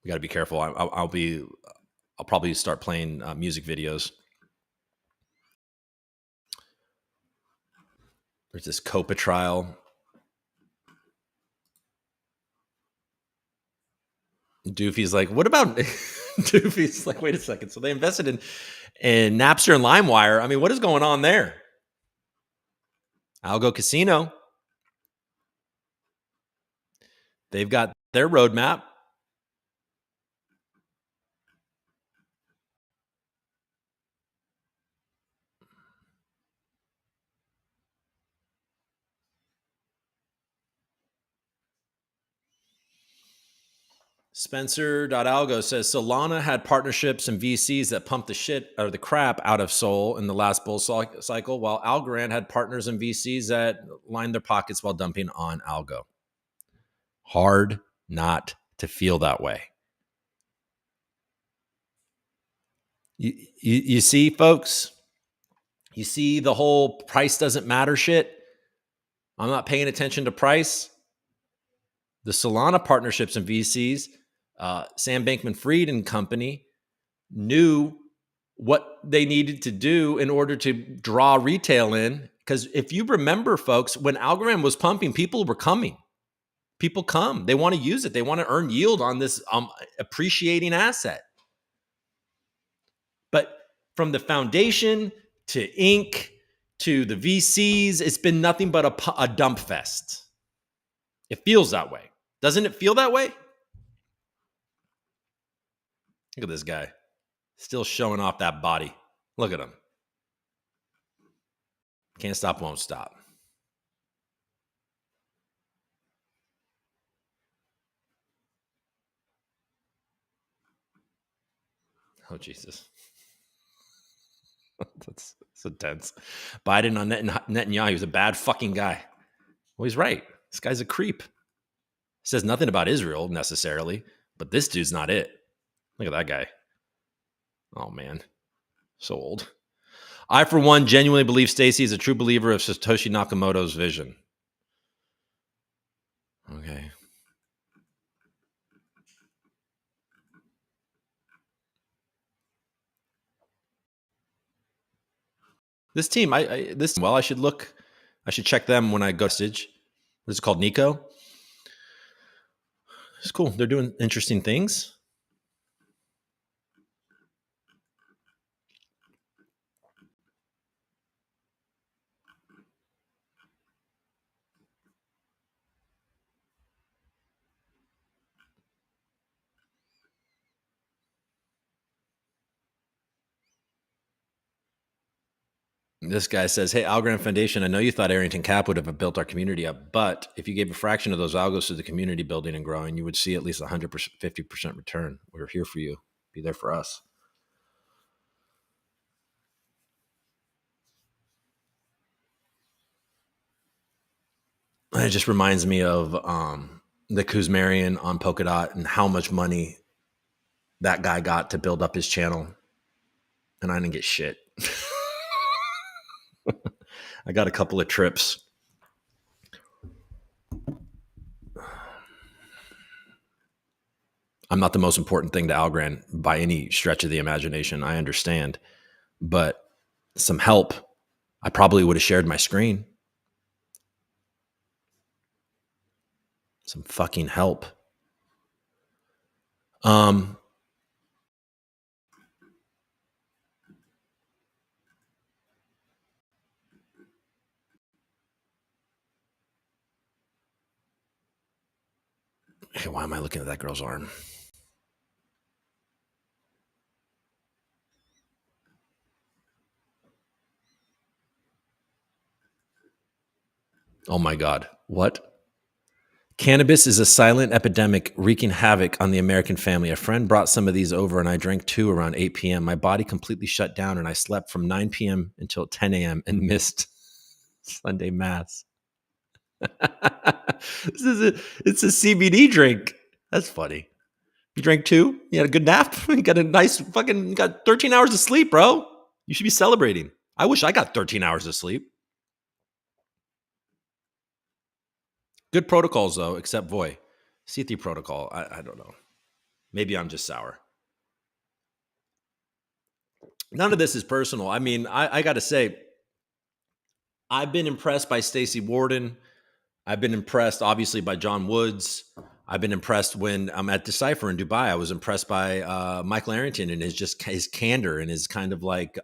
We got to be careful. I'll probably start playing music videos. There's this COPA trial. Doofy's like, what about Doofy's like, wait a second. So they invested in Napster and LimeWire. I mean, what is going on there? Algo Casino. They've got their roadmap. Spencer.algo says Solana had partnerships and VCs that pumped the shit or the crap out of Sol in the last bull cycle, while Algorand had partners and VCs that lined their pockets while dumping on Algo. Hard not to feel that way. You see, folks, you see the whole price doesn't matter shit. I'm not paying attention to price. The Solana partnerships and VCs, Sam Bankman-Fried and company knew what they needed to do in order to draw retail in. Because if you remember, folks, when Algorand was pumping, people were coming. People come. They want to use it. They want to earn yield on this appreciating asset. But from the foundation to Inc. to the VCs, it's been nothing but a dump fest. It feels that way. Doesn't it feel that way? Look at this guy. Still showing off that body. Look at him. Can't stop, won't stop. Oh, Jesus. That's intense. Biden on Netanyahu was a bad fucking guy. Well, he's right. This guy's a creep. Says nothing about Israel necessarily, but this dude's not it. Look at that guy. Oh, man. So old. I, for one, genuinely believe Stacy is a true believer of Satoshi Nakamoto's vision. Okay. This team, I should check them when I go to Stage. What is it called? Nico? It's cool. They're doing interesting things. This guy says, hey, Algorand Foundation, I know you thought Arrington Cap would have built our community up, but if you gave a fraction of those algos to the community building and growing, you would see at least 100%, 50% return. We're here for you. Be there for us. It just reminds me of the Kuzmarian on Polkadot and how much money that guy got to build up his channel. And I didn't get shit. I got a couple of trips. I'm not the most important thing to Algorand by any stretch of the imagination. I understand. But some help, I probably would have shared my screen. Some fucking help. Hey, why am I looking at that girl's arm? Oh my God. What? Cannabis is a silent epidemic wreaking havoc on the American family. A friend brought some of these over and I drank 2 around 8 p.m. My body completely shut down and I slept from 9 p.m. until 10 a.m. and missed Sunday Mass. It's a CBD drink. That's funny. You drank 2? You had a good nap? You got a nice you got 13 hours of sleep, bro. You should be celebrating. I wish I got 13 hours of sleep. Good protocols, though, except Voy. C3 protocol, I don't know. Maybe I'm just sour. None of this is personal. I mean, I got to say, I've been impressed by Stacey Warden. I've been impressed, obviously, by John Woods. I've been impressed when I'm at Decipher in Dubai. I was impressed by Michael Arrington and his candor and his kind of like,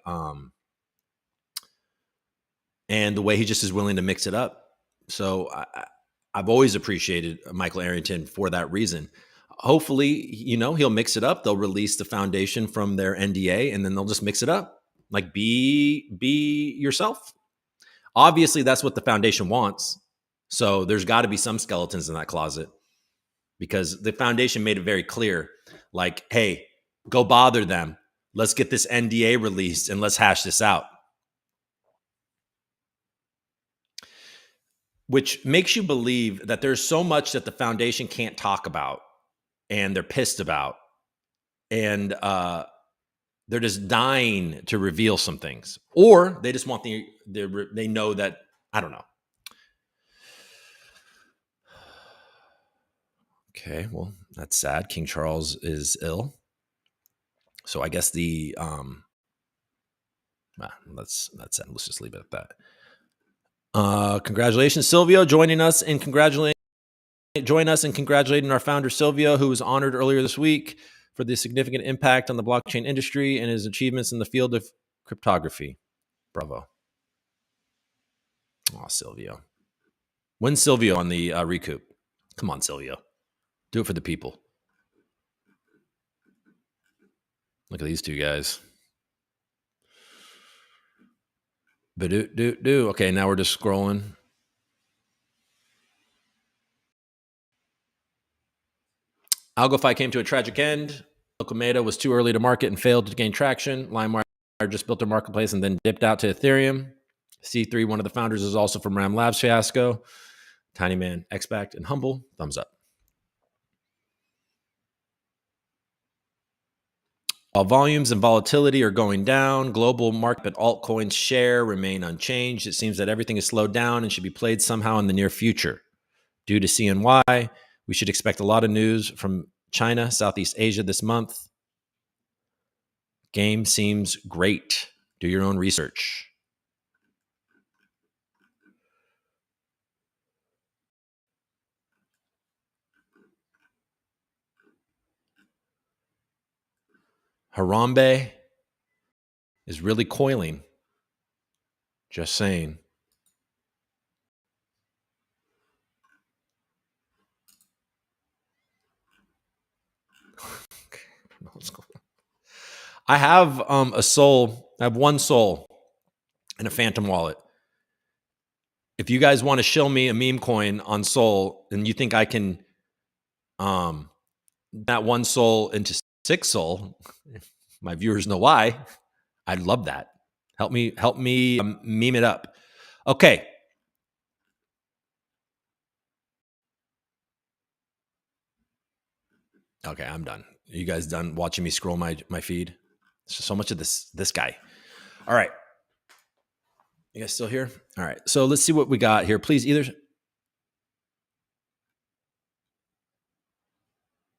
and the way he just is willing to mix it up. So I've always appreciated Michael Arrington for that reason. Hopefully, he'll mix it up. They'll release the foundation from their NDA and then they'll just mix it up. Like be yourself. Obviously, that's what the foundation wants. So there's got to be some skeletons in that closet because the foundation made it very clear, like, hey, go bother them. Let's get this NDA released and let's hash this out. Which makes you believe that there's so much that the foundation can't talk about and they're pissed about. And they're just dying to reveal some things. Or they just want they know that, I don't know. Okay, well, that's sad. King Charles is ill. So I guess that's it. Let's just leave it at that. Congratulations, Silvio, joining us and congratulating our founder, Silvio, who was honored earlier this week for the significant impact on the blockchain industry and his achievements in the field of cryptography. Bravo. Oh, Silvio. When's Silvio on the ReCoop? Come on, Silvio. Do it for the people. Look at these two guys. Okay, now we're just scrolling. AlgoFi came to a tragic end. Lokomeda was too early to market and failed to gain traction. LimeWire just built a marketplace and then dipped out to Ethereum. C3, one of the founders, is also from Ram Labs fiasco. Tiny Man, X-Backed, and Humble. Thumbs up. While volumes and volatility are going down, global market altcoins share remain unchanged. It seems that everything is slowed down and should be played somehow in the near future. Due to CNY, we should expect a lot of news from China, Southeast Asia this month. Game seems great. Do your own research. Harambe is really coiling. Just saying. I have a soul. I have one soul and a phantom wallet. If you guys want to show me a meme coin on Sol and you think I can that one Sol into 6 Sol, my viewers know why, I'd love that. Help me meme it up. Okay. Okay, I'm done. Are you guys done watching me scroll my feed? There's just so much of this guy. All right. You guys still here? All right. So let's see what we got here. Please either.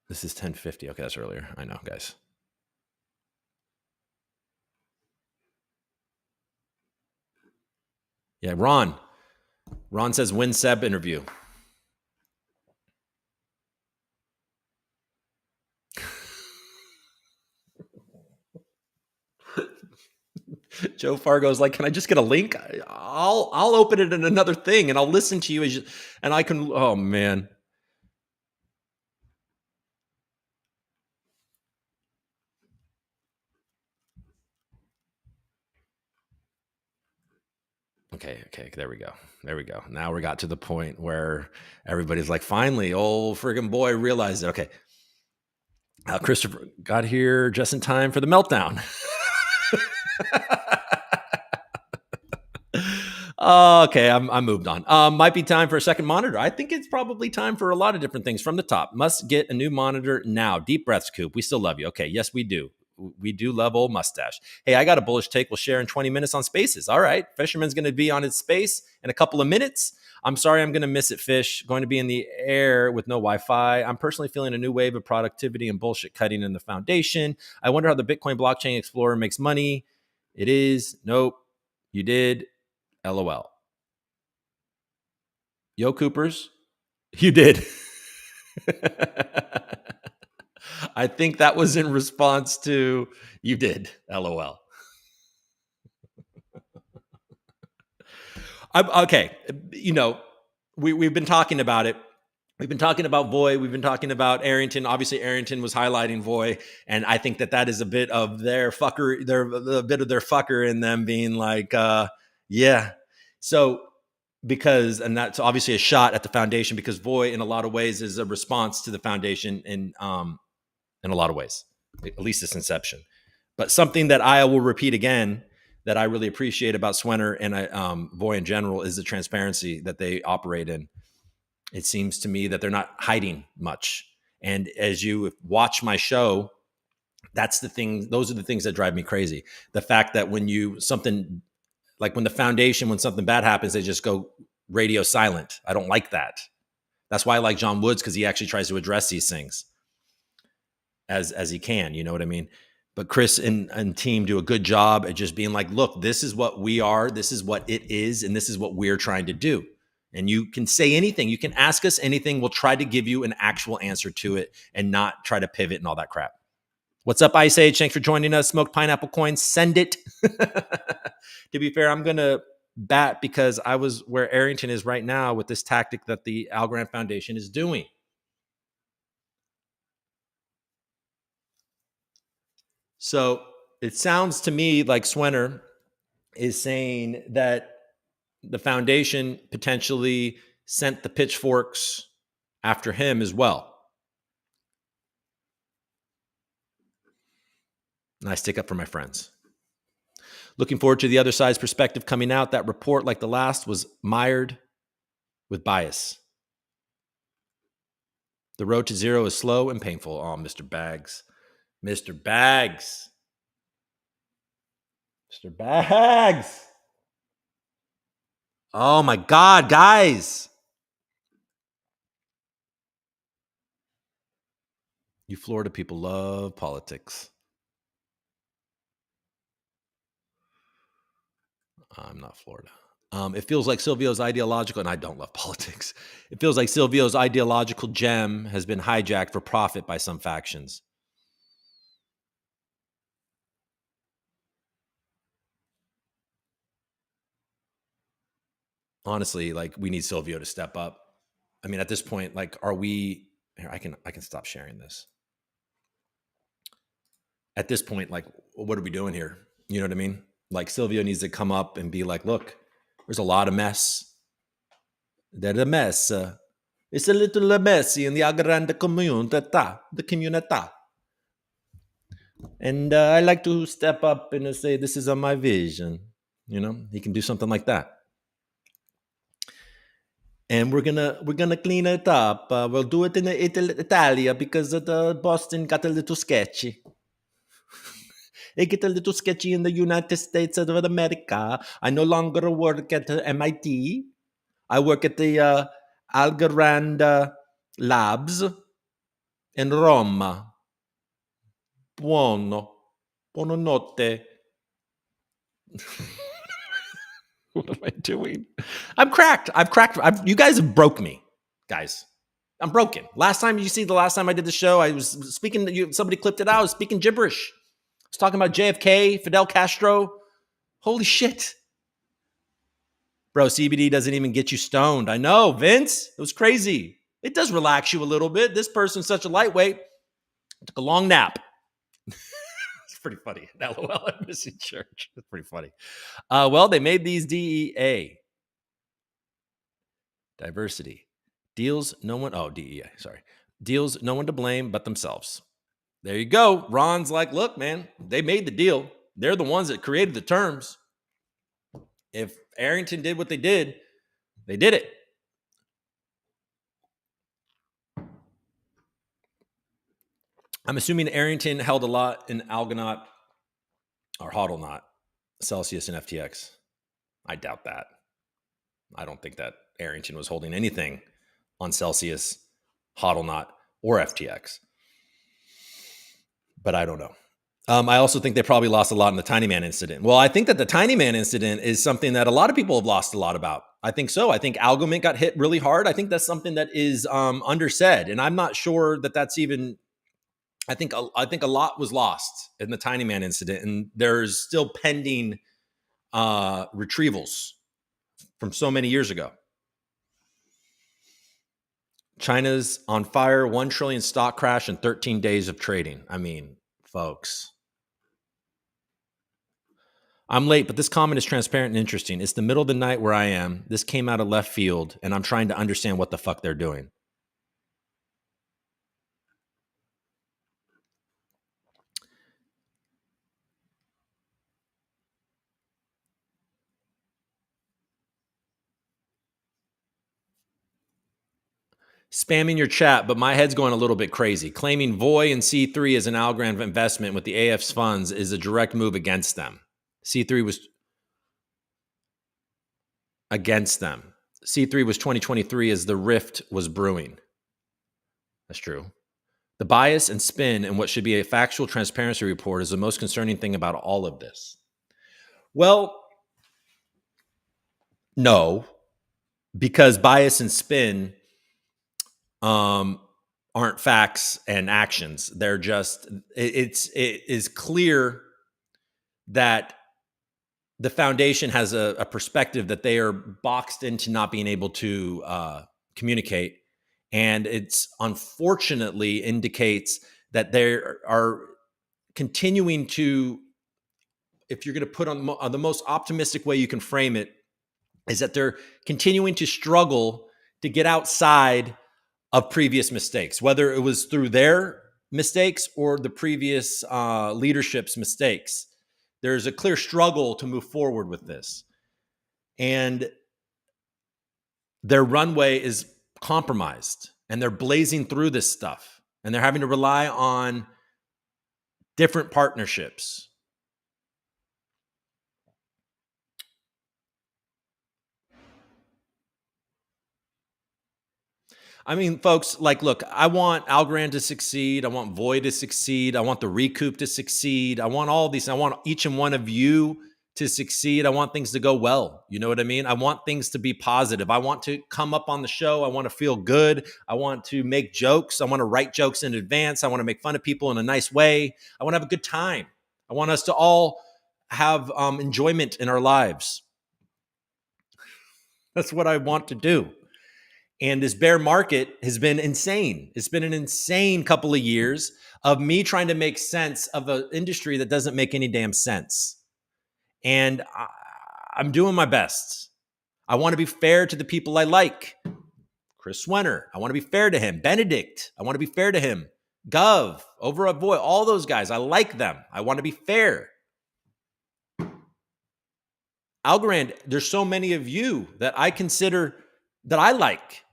This is 10:50. Okay, that's earlier. I know, guys. Yeah, Ron. Ron says win Seb interview. Joe Fargo's like, can I just get a link? I'll open it in another thing and I'll listen to you and I can. Oh man. Okay, there we go. Now we got to the point where everybody's like, finally, old friggin' boy realized it. Okay. Christopher got here just in time for the meltdown. Okay, I'm moved on. Might be time for a second monitor. I think it's probably time for a lot of different things from the top. Must get a new monitor now. Deep breaths, Coop. We still love you. Okay, yes, we do. We do love old mustache. Hey, I got a bullish take we'll share in 20 minutes on Spaces. All right. Fisherman's going to be on its space in a couple of minutes. I'm sorry I'm going to miss it, Fish. Going to be in the air with no Wi-Fi. I'm personally feeling a new wave of productivity and bullshit cutting in the foundation. I wonder how the Bitcoin Blockchain Explorer makes money. It is. Nope. You did. LOL. Yo, Coopers. You did. I think that was in response to you did. LOL. Okay. We've been talking about it. We've been talking about Voy. We've been talking about Arrington. Obviously, Arrington was highlighting Voy, and I think that is a bit of their fucker, a bit of their fucker in them being like, yeah. So and that's obviously a shot at the foundation because Voy, in a lot of ways, is a response to the foundation in a lot of ways, at least its inception. But something that I will repeat again that I really appreciate about Swenner and Voy in general is the transparency that they operate in. It seems to me that they're not hiding much. And as you watch my show, that's the thing. Those are the things that drive me crazy. The fact that when the foundation, when something bad happens, they just go radio silent. I don't like that. That's why I like John Woods, because he actually tries to address these things as he can. You know what I mean? But Chris and team do a good job at just being like, look, this is what we are. This is what it is. And this is what we're trying to do. And you can say anything. You can ask us anything. We'll try to give you an actual answer to it and not try to pivot and all that crap. What's up, Ice Age? Thanks for joining us. Smoked pineapple coins. Send it. To be fair, I'm going to bat because I was where Arrington is right now with this tactic that the Algorand Foundation is doing. So it sounds to me like Swenner is saying that the foundation potentially sent the pitchforks after him as well. And I stick up for my friends. Looking forward to the other side's perspective coming out. That report, like the last, was mired with bias. The road to zero is slow and painful. Oh, Mr. Bags. Mr. Bags. Mr. Bags. Oh my God, guys. You Florida people love politics. I'm not Florida. It feels like Silvio's ideological, and I don't love politics. It feels like Silvio's ideological gem has been hijacked for profit by some factions. Honestly, like, we need Silvio to step up. I mean, at this point, like, are we here? I can stop sharing this. At this point, like, what are we doing here? You know what I mean? Like, Silvio needs to come up and be like, look, there's a lot of mess. There's a mess. It's a little messy in the Algorand community. And I like to step up and say, this is my vision. You know, he can do something like that. And we're gonna clean it up. We'll do it in Italia because the Boston got a little sketchy. It get a little sketchy in the United States of America. I no longer work at MIT. I work at the Algorand Labs in Roma. Buonanotte. What am I doing? I'm cracked. You guys have broke me, guys. I'm broken. The last time I did the show, I was speaking. Somebody clipped it out. I was speaking gibberish. I was talking about JFK, Fidel Castro. Holy shit. Bro, CBD doesn't even get you stoned. I know, Vince. It was crazy. It does relax you a little bit. This person's such a lightweight. I took a long nap. It's pretty funny. LOL, I'm missing church. It's pretty funny. Well, they made these DEA. Diversity. Deals no one. Oh, DEA. Sorry. Deals no one to blame but themselves. There you go. Ron's like, look, man, they made the deal. They're the ones that created the terms. If Arrington did what they did it. I'm assuming Arrington held a lot in Algonaut or Hodlnaut, Celsius, and FTX. I doubt that. I don't think that Arrington was holding anything on Celsius, Hodlnaut, or FTX. But I don't know. I also think they probably lost a lot in the Tiny Man incident. Well, I think that the Tiny Man incident is something that a lot of people have lost a lot about. I think so. I think Algomint got hit really hard. I think that's something that is undersaid, and I'm not sure that that's even. I think a lot was lost in the Tiny Man incident, and there's still pending retrievals from so many years ago. China's on fire, 1 trillion stock crash in 13 days of trading. I mean, folks. I'm late, but this comment is transparent and interesting. It's the middle of the night where I am. This came out of left field, and I'm trying to understand what the fuck they're doing. Spamming your chat, but my head's going a little bit crazy. Claiming Voy and C3 as an Algorand investment with the AF's funds is a direct move against them. C3 was against them. C3 was 2023 as the rift was brewing. That's true. The bias and spin in what should be a factual transparency report is the most concerning thing about all of this. Well, no, because bias and spin aren't facts and actions. They're just, it is clear that the foundation has a perspective that they are boxed into not being able to communicate. And it's unfortunately indicates that they are continuing to, if you're going to put on the most optimistic way you can frame it, is that they're continuing to struggle to get outside of previous mistakes, whether it was through their mistakes or the previous leadership's mistakes. There's a clear struggle to move forward with this. And their runway is compromised, and they're blazing through this stuff, and they're having to rely on different partnerships. I mean, folks, like, look, I want Algorand to succeed. I want Voy to succeed. I want the ReCoop to succeed. I want all these. I want each and one of you to succeed. I want things to go well. You know what I mean? I want things to be positive. I want to come up on the show. I want to feel good. I want to make jokes. I want to write jokes in advance. I want to make fun of people in a nice way. I want to have a good time. I want us to all have enjoyment in our lives. That's what I want to do. And this bear market has been insane. It's been an insane couple of years of me trying to make sense of an industry that doesn't make any damn sense. And I'm doing my best. I want to be fair to the people I like. Chris Swenner, I want to be fair to him. Benedict, I want to be fair to him. Gov, over a Voy, all those guys, I like them. I want to be fair. Algorand, there's so many of you that I consider that I like,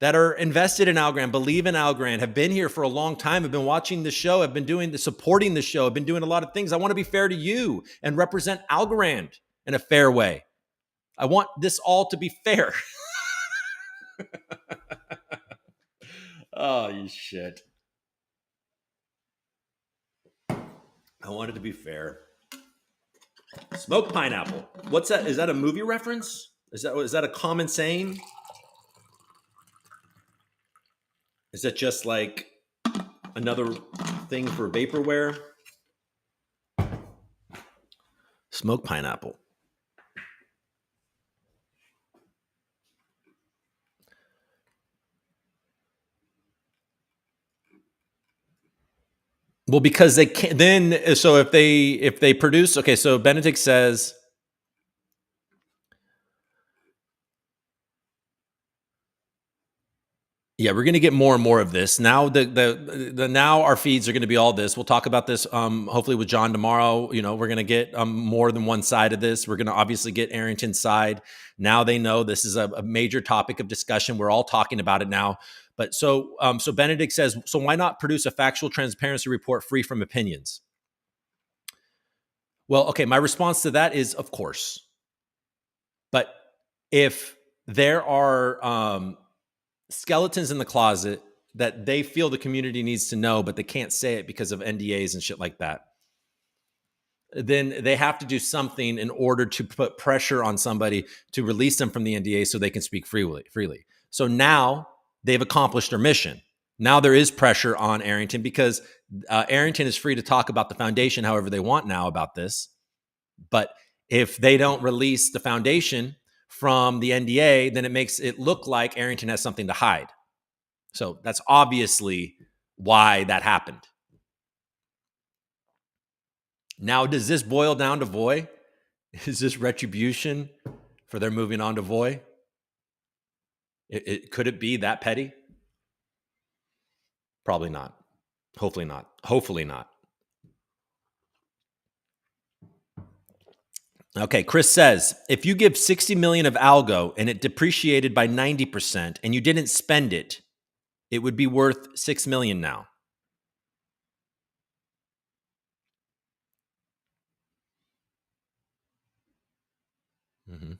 that are invested in Algorand, believe in Algorand, have been here for a long time, have been watching the show, have been doing the supporting the show, have been doing a lot of things. I want to be fair to you and represent Algorand in a fair way. I want this all to be fair. Oh, you shit. I want it to be fair. Smoked pineapple. What's that? Is that a movie reference? Is that a common saying? Is that just like another thing for vaporware? Smoked pineapple. Well, because they can't then. So if they produce, okay. So Benedict says, Yeah, we're going to get more and more of this. Now now our feeds are going to be all this. We'll talk about this hopefully with John tomorrow. You know, we're going to get more than one side of this. We're going to obviously get Arrington's side. Now they know this is a major topic of discussion. We're all talking about it now. But so Benedict says, so why not produce a factual transparency report free from opinions? Well, okay, my response to that is, of course. But if there are skeletons in the closet that they feel the community needs to know, but they can't say it because of NDAs and shit like that, then they have to do something in order to put pressure on somebody to release them from the NDA so they can speak freely. So now they've accomplished their mission. Now there is pressure on Arrington because Arrington is free to talk about the foundation however they want now about this. But if they don't release the foundation from the NDA, then it makes it look like Arrington has something to hide. So that's obviously why that happened. Now, does this boil down to Voy? Is this retribution for their moving on to Voy? Could it be that petty? Probably not. Hopefully not. Hopefully not. Okay, Chris says, if you give 60 million of algo and it depreciated by 90% and you didn't spend it, it would be worth 6 million now. Mm-hmm.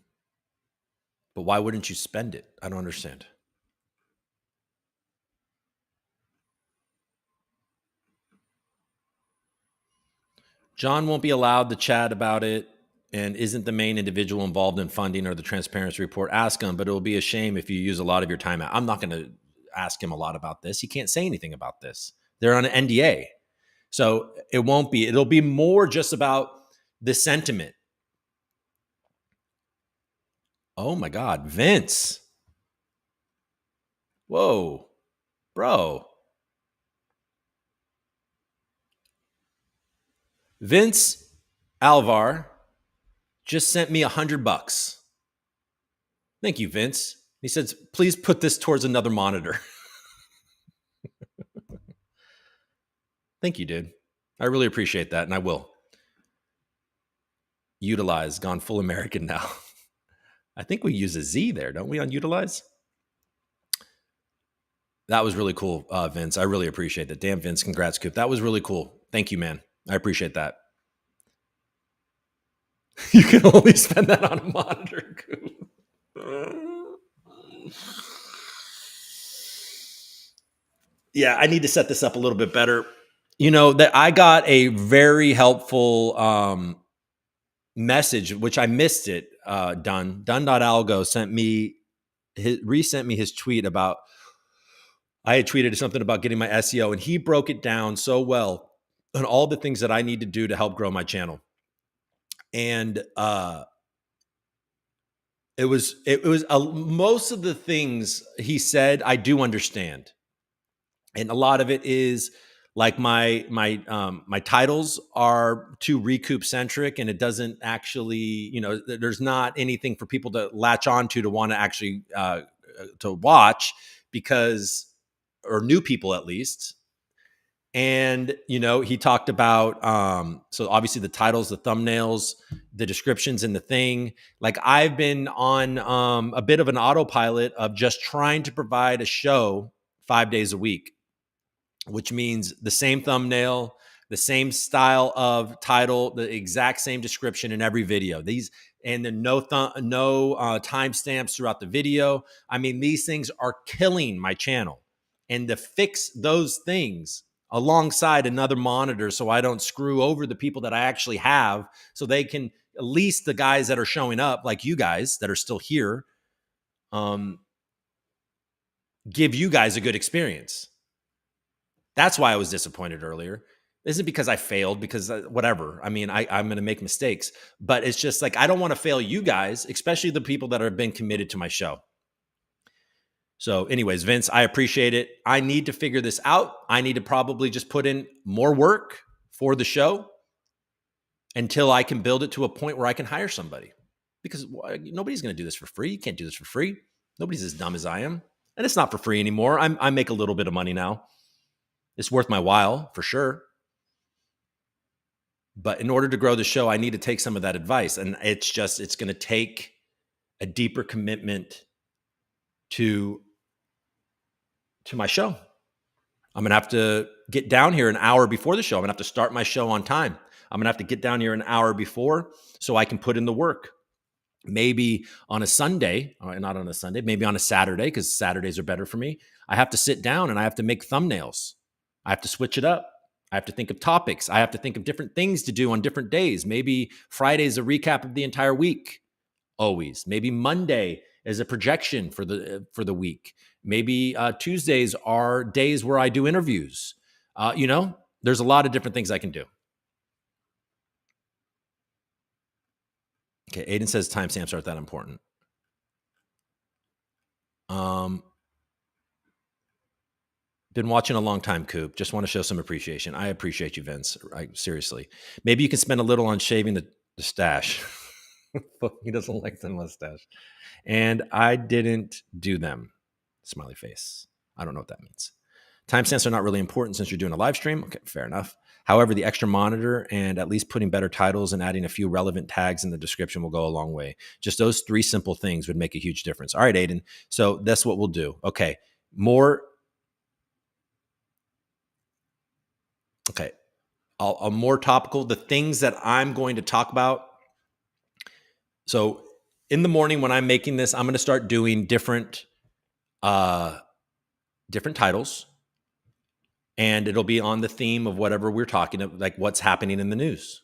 But why wouldn't you spend it? I don't understand. John won't be allowed to chat about it and isn't the main individual involved in funding or the transparency report. Ask him, but it will be a shame if you use a lot of your time. I'm not going to ask him a lot about this. He can't say anything about this. They're on an NDA. So it won't be. It'll be more just about the sentiment. Oh my God, Vince. Whoa, bro. Vince Alvar just sent me $100. Thank you, Vince. He says, please put this towards another monitor. Thank you, dude. I really appreciate that, and I will. Utilize, gone full American now. I think we use a Z there, don't we, on utilize? That was really cool, Vince. I really appreciate that. Damn, Vince, congrats, Coop. That was really cool. Thank you, man. I appreciate that. You can only spend that on a monitor, Coop. Yeah, I need to set this up a little bit better. You know, that I got a very helpful message, which I missed it. Dun.algo sent me resent me his tweet about, I had tweeted something about getting my SEO, and he broke it down so well on all the things that I need to do to help grow my channel. And it was most of the things he said I do understand, and a lot of it is like my titles are too ReCoop centric, and it doesn't actually, you know, there's not anything for people to latch onto to want to actually to watch, because, or new people at least. And, you know, he talked about, so obviously the titles, the thumbnails, the descriptions in the thing. Like, I've been on a bit of an autopilot of just trying to provide a show 5 days a week, which means the same thumbnail, the same style of title, the exact same description in every video. These, and then no timestamps throughout the video. I mean, these things are killing my channel. And to fix those things alongside another monitor so I don't screw over the people that I actually have, so they can, at least the guys that are showing up, like you guys that are still here, give you guys a good experience. That's why I was disappointed earlier. It isn't because I failed, because whatever. I mean, I'm going to make mistakes, but it's just like, I don't want to fail you guys, especially the people that have been committed to my show. So anyways, Vince, I appreciate it. I need to figure this out. I need to probably just put in more work for the show until I can build it to a point where I can hire somebody, because nobody's going to do this for free. You can't do this for free. Nobody's as dumb as I am. And it's not for free anymore. I make a little bit of money now. It's worth my while for sure. But in order to grow the show, I need to take some of that advice. And it's going to take a deeper commitment to my show. I'm going to have to get down here an hour before the show. I'm going to have to start my show on time. I'm going to have to get down here an hour before so I can put in the work. Maybe on a Sunday, or not on a Sunday, maybe on a Saturday, because Saturdays are better for me. I have to sit down and I have to make thumbnails. I have to switch it up. I have to think of topics. I have to think of different things to do on different days. Maybe Friday is a recap of the entire week. Always. Maybe Monday is a projection for the week. Maybe Tuesdays are days where I do interviews. There's a lot of different things I can do. Okay, Aiden says timestamps aren't that important. Been watching a long time, Coop. Just want to show some appreciation. I appreciate you, Vince. Seriously. Maybe you can spend a little on shaving the stash. He doesn't like the mustache. And I didn't do them. Smiley face. I don't know what that means. Timestamps are not really important since you're doing a live stream. Okay, fair enough. However, the extra monitor and at least putting better titles and adding a few relevant tags in the description will go a long way. Just those 3 simple things would make a huge difference. All right, Aiden. So that's what we'll do. Okay. More topical, the things that I'm going to talk about. So in the morning when I'm making this, I'm going to start doing different titles, and it'll be on the theme of whatever we're talking about, like what's happening in the news,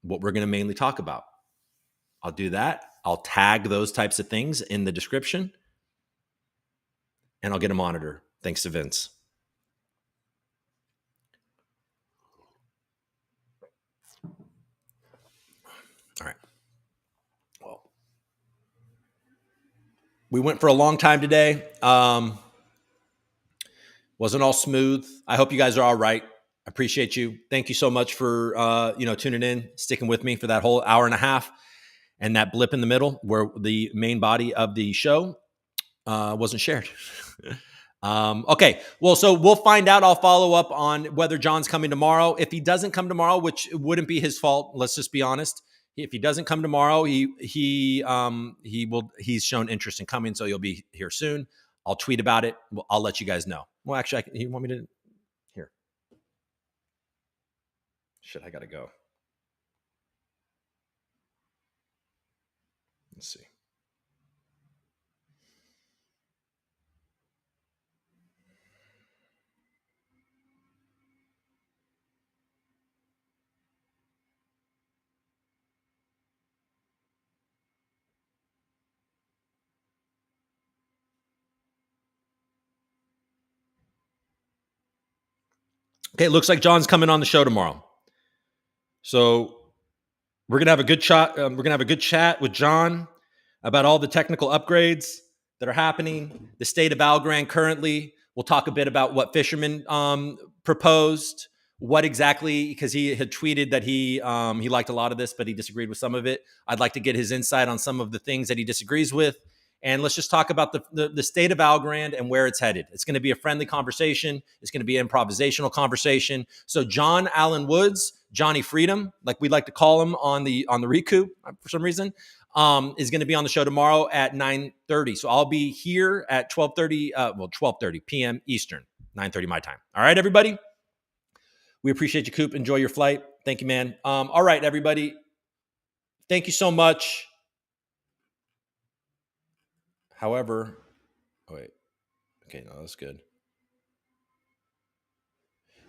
what we're going to mainly talk about. I'll do that. I'll tag those types of things in the description, and I'll get a monitor. Thanks to Vince. All right. Well, we went for a long time today. Wasn't all smooth. I hope you guys are all right. Appreciate you. Thank you so much for tuning in, sticking with me for that whole hour and a half, and that blip in the middle where the main body of the show wasn't shared. Okay. Well, so we'll find out. I'll follow up on whether John's coming tomorrow. If he doesn't come tomorrow, which wouldn't be his fault, let's just be honest. If he doesn't come tomorrow, he's shown interest in coming, so you'll be here soon. I'll tweet about it. I'll let you guys know. Well, actually, you want me to? Here. Shit, I gotta go. Let's see. Okay, it looks like John's coming on the show tomorrow. So we're gonna have a good shot. We're gonna have a good chat with John about all the technical upgrades that are happening, the state of Algorand currently. We'll talk a bit about what Fisherman proposed, what exactly, because he had tweeted that he liked a lot of this, but he disagreed with some of it. I'd like to get his insight on some of the things that he disagrees with. And let's just talk about the state of Algorand and where it's headed. It's going to be a friendly conversation. It's going to be an improvisational conversation. So John Allen Woods, Johnny Freedom, like we like to call him on the ReCoop for some reason, is going to be on the show tomorrow at 9:30. So I'll be here at 12:30 p.m. Eastern, 9:30 my time. All right, everybody. We appreciate you, Coop. Enjoy your flight. Thank you, man. All right, everybody. Thank you so much. However, wait. Okay, no, that's good.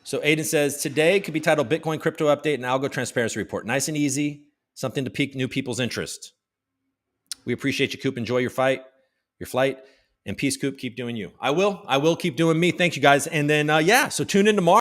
So Aiden says, today could be titled Bitcoin Crypto Update and Algo Transparency Report. Nice and easy. Something to pique new people's interest. We appreciate you, Coop. Enjoy your flight. And peace, Coop. Keep doing you. I will keep doing me. Thank you, guys. And then, so tune in tomorrow.